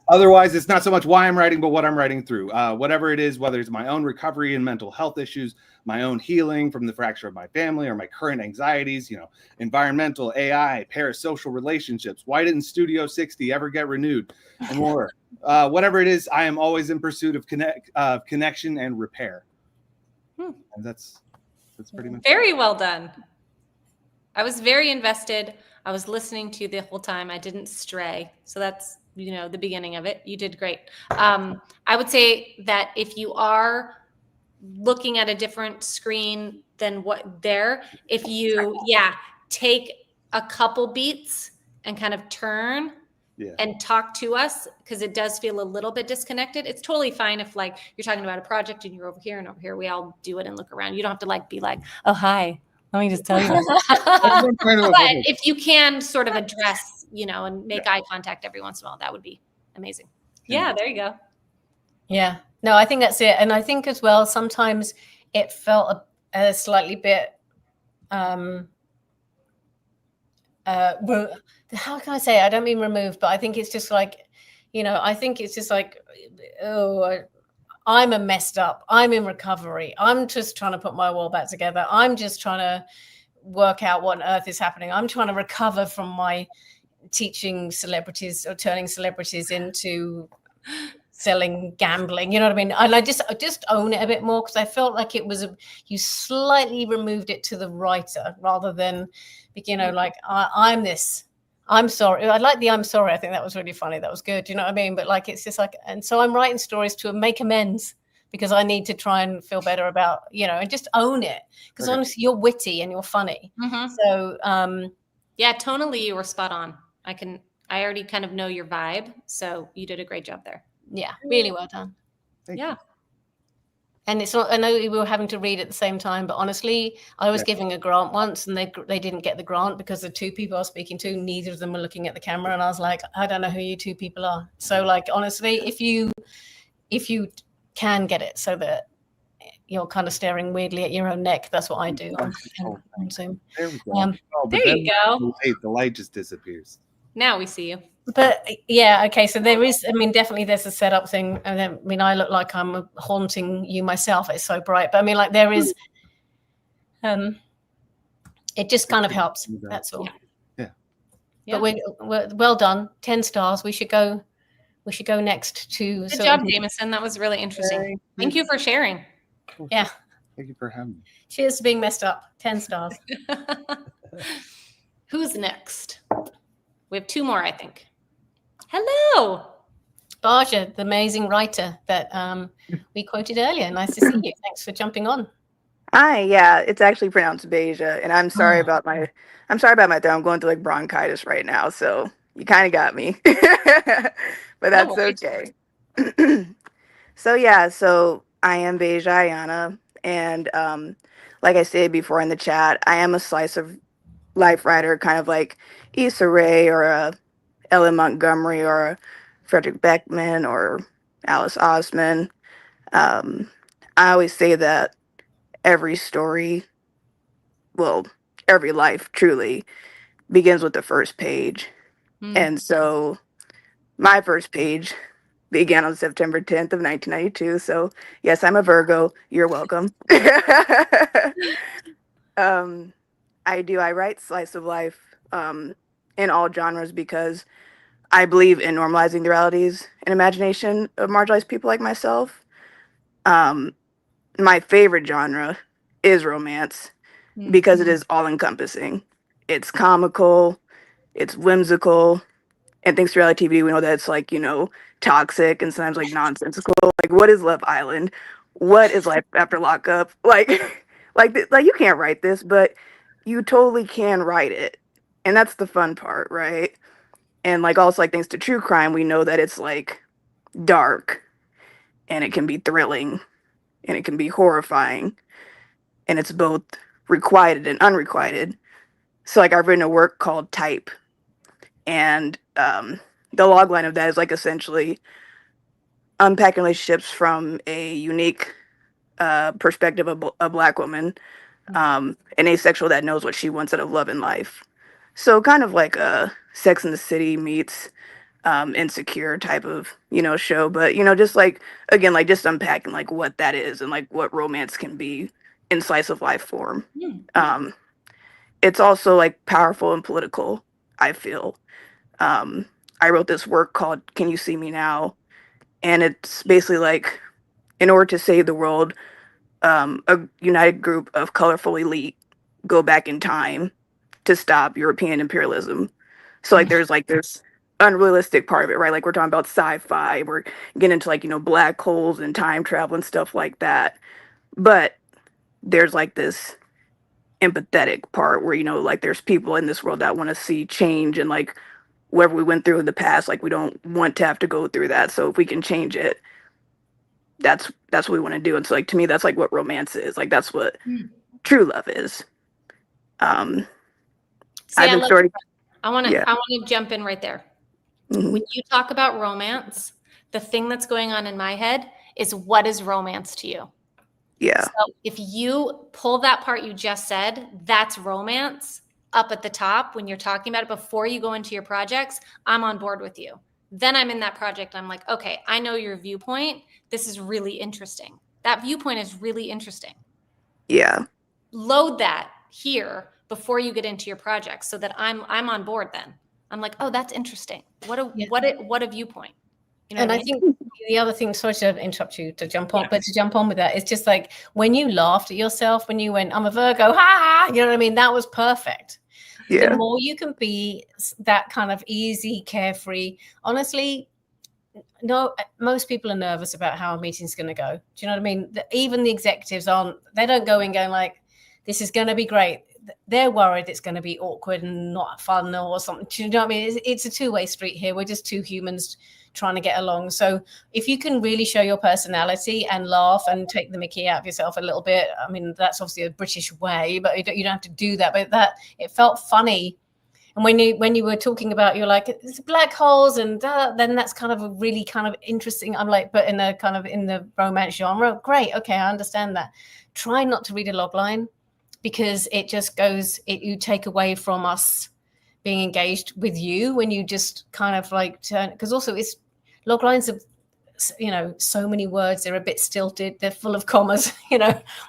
Otherwise, it's not so much why I'm writing, but what I'm writing through. Whatever it is, whether it's my own recovery and mental health issues, my own healing from the fracture of my family, or my current anxieties, environmental, AI, parasocial relationships. Why didn't Studio 60 ever get renewed? And more. Whatever it is, I am always in pursuit of connection and repair. And that's pretty much Very well done. I was very invested. I was listening to you the whole time. I didn't stray. So that's, the beginning of it. You did great. I would say that if you are looking at a different screen than if you, take a couple beats and kind of turn and talk to us, because it does feel a little bit disconnected. It's totally fine if you're talking about a project and you're over here and over here. We all do it and look around. You don't have to be like, oh, hi. Let me just tell you. But if you can sort of address, and make eye contact every once in a while, that would be amazing. Yeah, there you go. Yeah. No, I think that's it. And I think as well, sometimes it felt a slightly bit, well, how can I say it? I don't mean removed, but I think it's just I think it's just I'm a messed up. I'm in recovery. I'm just trying to put my wall back together. I'm just trying to work out what on earth is happening. I'm trying to recover from my teaching celebrities or turning celebrities into selling gambling. You know what I mean? And I just own it a bit more, because I felt like it was you slightly removed it to the writer rather than, I'm this. I'm sorry. I like the I'm sorry. I think that was really funny. That was good. You know what I mean? But it's just and so I'm writing stories to make amends, because I need to try and feel better about, and just own it. Because honestly, you're witty and you're funny. Mm-hmm. So, tonally you were spot on. I already kind of know your vibe. So you did a great job there. Yeah. Really well done. Thank you. And it's not, I know we were having to read at the same time, but honestly, I was giving a grant once and they didn't get the grant because the 2 people I was speaking to, neither of them were looking at the camera. And I was like, I don't know who you 2 people are. So honestly, if you can get it so that you're kind of staring weirdly at your own neck, that's what I do on Zoom. There we go. There you go. The light just disappears. Now we see you. But yeah, okay. So there is, definitely there's a setup thing. And then, I look like I'm haunting you myself. It's so bright. But there is, It just kind of helps. That's all. Yeah. But we're well done. 10 stars. We should go next to. Good job, Jameson. That was really interesting. Thank you for sharing. Yeah. Thank you for having me. Cheers to being messed up. 10 stars. Who's next? We have 2 more, I think. Hello. Baja, the amazing writer that we quoted earlier. Nice to see you. Thanks for jumping on. Hi, yeah, it's actually pronounced Beja, and I'm sorry about my throat. I'm going through like bronchitis right now, so you kind of got me, but that's okay. So yeah, so I am Beja Ayana, and like I stated before in the chat, I am a slice of life writer, kind of like Issa Rae or a Ellen Montgomery or a Frederick Beckman or Alice Osman. I always say that every story, well, every life truly begins with the first page. And so my first page began on September 10th of 1992. So yes, I'm a Virgo. You're welcome. I write slice of life in all genres because I believe in normalizing the realities and imagination of marginalized people like myself. My favorite genre is romance because it is all encompassing. It's comical, it's whimsical, and thanks to reality TV, we know that it's like, toxic and sometimes like nonsensical. Like, what is Love Island? What is life after lockup? Like, like you can't write this, but you totally can write it, and that's the fun part, right? And like also like thanks to true crime, we know that it's like dark, and it can be thrilling, and it can be horrifying, and it's both requited and unrequited. So like I've written a work called Type, and the log line of that is like essentially unpacking relationships from a unique perspective of a Black woman, an asexual that knows what she wants out of love and life. So kind of like a Sex and the City meets Insecure type of show, but just like again like just unpacking like what that is and like what romance can be in slice of life form. It's also like powerful and political, I feel. I wrote this work called Can You See Me Now? And it's basically like, in order to save the world, a united group of colorful elite go back in time to stop European imperialism. So like there's like this unrealistic part of it, right? Like we're talking about sci-fi, we're getting into like, black holes and time travel and stuff like that. But there's like this empathetic part where, like there's people in this world that want to see change and like whatever we went through in the past, like we don't want to have to go through that. So if we can change it, that's what we want to do. And so like to me, that's like what romance is. Like that's what true love is. I want to jump in right there. When you talk about romance, the thing that's going on in my head is what is romance to you? Yeah. So if you pull that part you just said, that's romance up at the top when you're talking about it before you go into your projects, I'm on board with you. Then I'm in that project. I'm like, okay, I know your viewpoint. This is really interesting. That viewpoint is really interesting. Yeah. Load that here before you get into your project so that I'm on board then. I'm like, oh, that's interesting. What a viewpoint. And I think the other thing, sorry to interrupt you to jump on, but to jump on with that, it's just like when you laughed at yourself, when you went, I'm a Virgo, ha, you know what I mean? That was perfect. Yeah. The more you can be that kind of easy, carefree, honestly, no, most people are nervous about how a meeting's going to go. Do you know what I mean? Even the executives they don't go in going like, this is going to be great. They're worried it's going to be awkward and not fun or something. Do you know what I mean? It's a two-way street here. We're just two humans trying to get along. So if you can really show your personality and laugh and take the mickey out of yourself a little bit, I mean, that's obviously a British way, but you don't have to do that. But it felt funny. And when you were talking about, you're like, it's black holes and then that's kind of a really kind of interesting. I'm like, but in the romance genre, great. Okay, I understand that. Try not to read a log line because it just you take away from us being engaged with you when you just kind of like turn, because also it's log lines are so many words, they're a bit stilted, they're full of commas,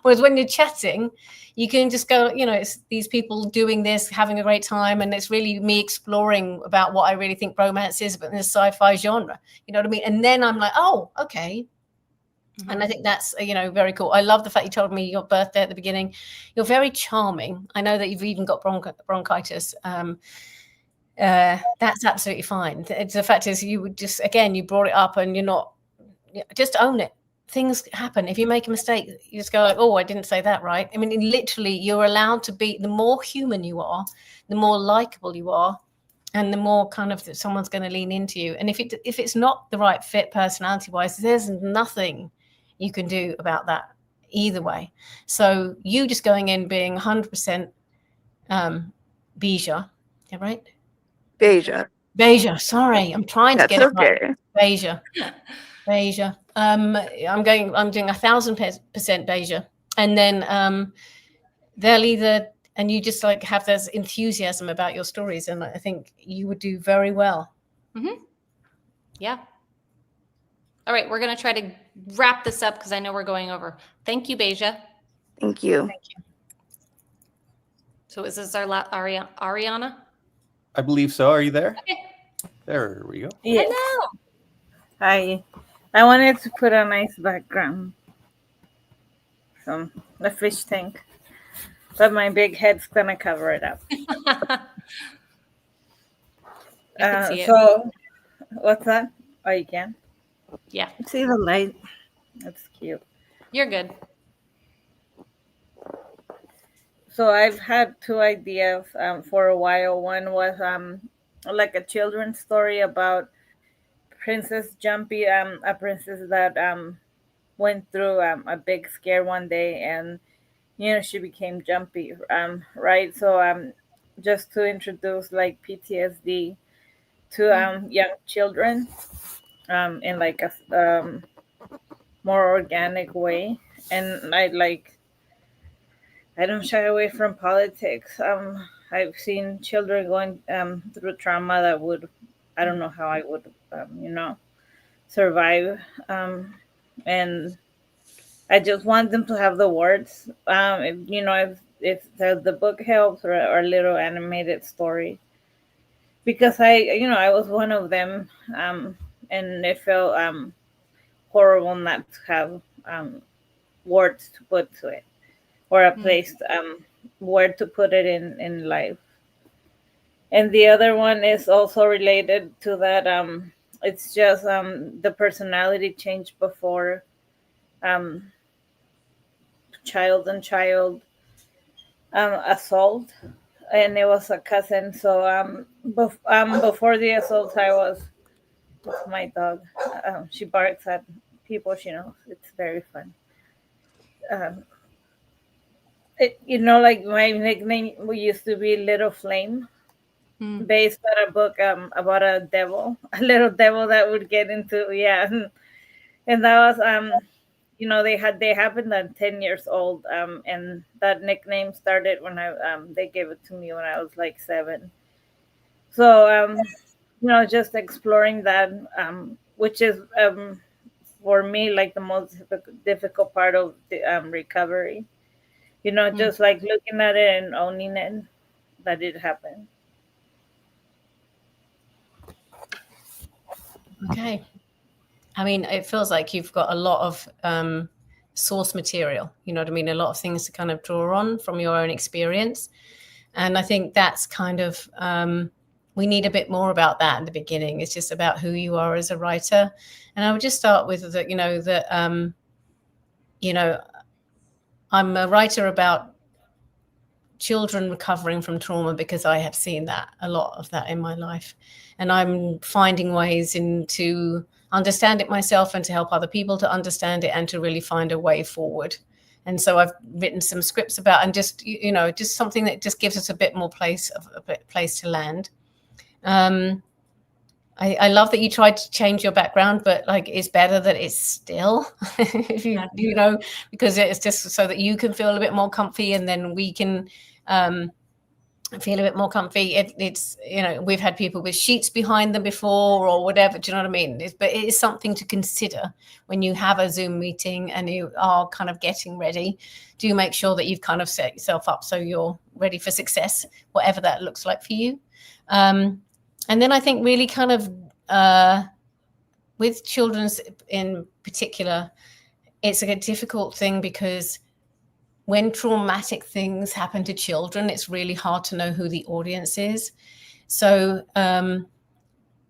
whereas when you're chatting, you can just go, it's these people doing this, having a great time, and it's really me exploring about what I really think romance is, but in the sci-fi genre, you know what I mean? And then I'm like, oh, okay. And I think that's, very cool. I love the fact you told me your birthday at the beginning. You're very charming. I know that you've even got bronchitis. That's absolutely fine. The fact is, you would just, again, you brought it up, and you're not, just own it. Things happen. If you make a mistake, you just go like, oh, I didn't say that right. I mean, literally, you're allowed to be, the more human you are, the more likable you are, and the more kind of that someone's going to lean into you. And if it's not the right fit personality wise, there's nothing you can do about that either way. So you just going in being 100% Beja, yeah, right? Beja. Sorry, I'm trying to get it right. Beja. I'm doing 1,000% Beja, and then they'll either, and you just like have this enthusiasm about your stories, and I think you would do very well. Mm-hmm. Yeah. All right, we're going to try to wrap this up because I know we're going over. Thank you, Beja. Thank you. So is this our Ariana? I believe so. Are you there? Okay. There we go. Yes. Hello. Hi. I wanted to put a nice background. The fish tank. But my big head's going to cover it up. I can see it. So, what's that? Oh, you can? Yeah. See the light? That's cute. You're good. So I've had two ideas for a while. One was like a children's story about Princess Jumpy, a princess that went through a big scare one day, and she became jumpy, right? So just to introduce like PTSD to young children in like a more organic way. And I don't shy away from politics. I've seen children going through trauma that I don't know how I would, survive. And I just want them to have the words. If the book helps, or a little animated story, because I was one of them, and it felt horrible not to have words to put to it, or a place where to put it in life. And the other one is also related to that. It's just the personality change before child assault, and it was a cousin. So before the assault, I was with my dog. She barks at people she knows. It's very fun. Like my nickname used to be Little Flame, based on a book about a little devil that would get into, and that was they happened at 10 years old, and that nickname started when they gave it to me when I was like 7. So just exploring that, which is for me like the most difficult part of the recovery. Just like looking at it and owning it, that it happened. Okay. I mean, it feels like you've got a lot of source material, you know what I mean? A lot of things to kind of draw on from your own experience. And I think that's kind of, we need a bit more about that in the beginning. It's just about who you are as a writer. And I would just start with that, I'm a writer about children recovering from trauma because I have seen a lot of that in my life. And I'm finding ways to understand it myself and to help other people to understand it and to really find a way forward. And so I've written some scripts about, and just something that just gives us a bit more place to land. I love that you tried to change your background, but like it's better that it's still, if because it's just so that you can feel a bit more comfy, and then we can feel a bit more comfy. It's, you know, we've had people with sheets behind them before or whatever. Do you know what I mean? But it is something to consider when you have a Zoom meeting and you are kind of getting ready. Do make sure that you've kind of set yourself up so you're ready for success, whatever that looks like for you. And then I think really kind of with children's in particular, it's a difficult thing because when traumatic things happen to children, it's really hard to know who the audience is. So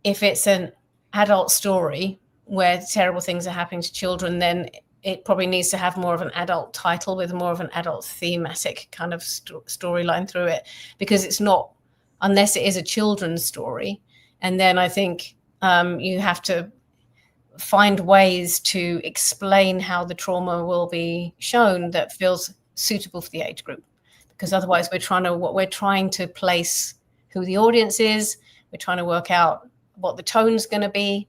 if it's an adult story where terrible things are happening to children, then it probably needs to have more of an adult title with more of an adult thematic kind of storyline through it, because it's not, unless it is a children's story. And then I think you have to find ways to explain how the trauma will be shown that feels suitable for the age group, because otherwise we're trying to place who the audience is, we're trying to work out what the tone's going to be,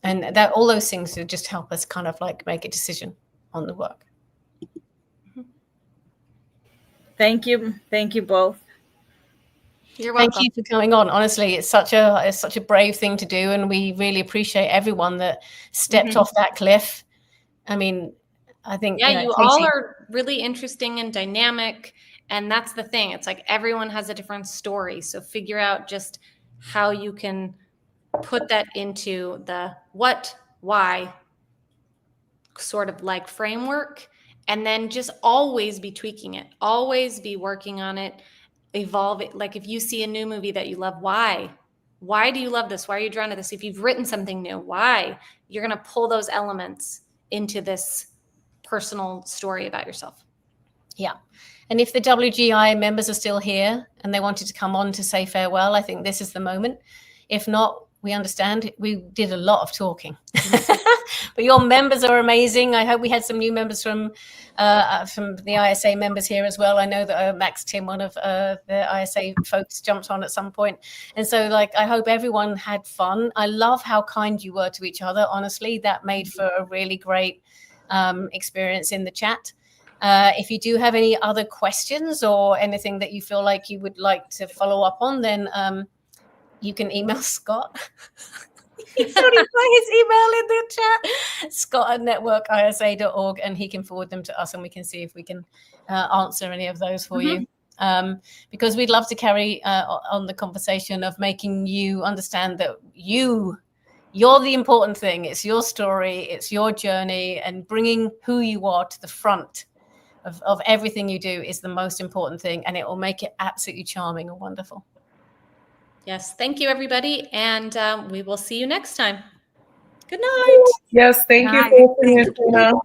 and that all those things to just help us kind of like make a decision on the work. Thank you both. You're welcome. Thank you for coming on. Honestly, it's such a brave thing to do, and we really appreciate everyone that stepped off that cliff. I mean, I think you all are really interesting and dynamic, and that's the thing. It's like everyone has a different story, so figure out just how you can put that into the what, why sort of like framework, and then just always be tweaking it, always be working on it, evolve it. Like if you see a new movie that you love, why do you love this? Why are you drawn to this? If you've written something new, why? You're going to pull those elements into this personal story about yourself. Yeah. And if the WGI members are still here and they wanted to come on to say farewell, I think this is the moment. If not, we understand. We did a lot of talking. But your members are amazing. I hope we had some new members from the ISA members here as well. I know that Max Tim, one of the ISA folks, jumped on at some point. And so I hope everyone had fun. I love how kind you were to each other. Honestly, that made for a really great experience in the chat. If you do have any other questions or anything that you feel like you would like to follow up on, then you can email Scott. He's already put his email in the chat, scott@networkisa.org, and he can forward them to us and we can see if we can answer any of those for you. Because we'd love to carry on the conversation of making you understand that you're the important thing. It's your story, it's your journey, and bringing who you are to the front of everything you do is the most important thing, and it will make it absolutely charming and wonderful. Yes. Thank you, everybody. And we will see you next time. Good night. Yes. Thank you for listening.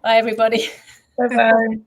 Bye, everybody. Bye-bye.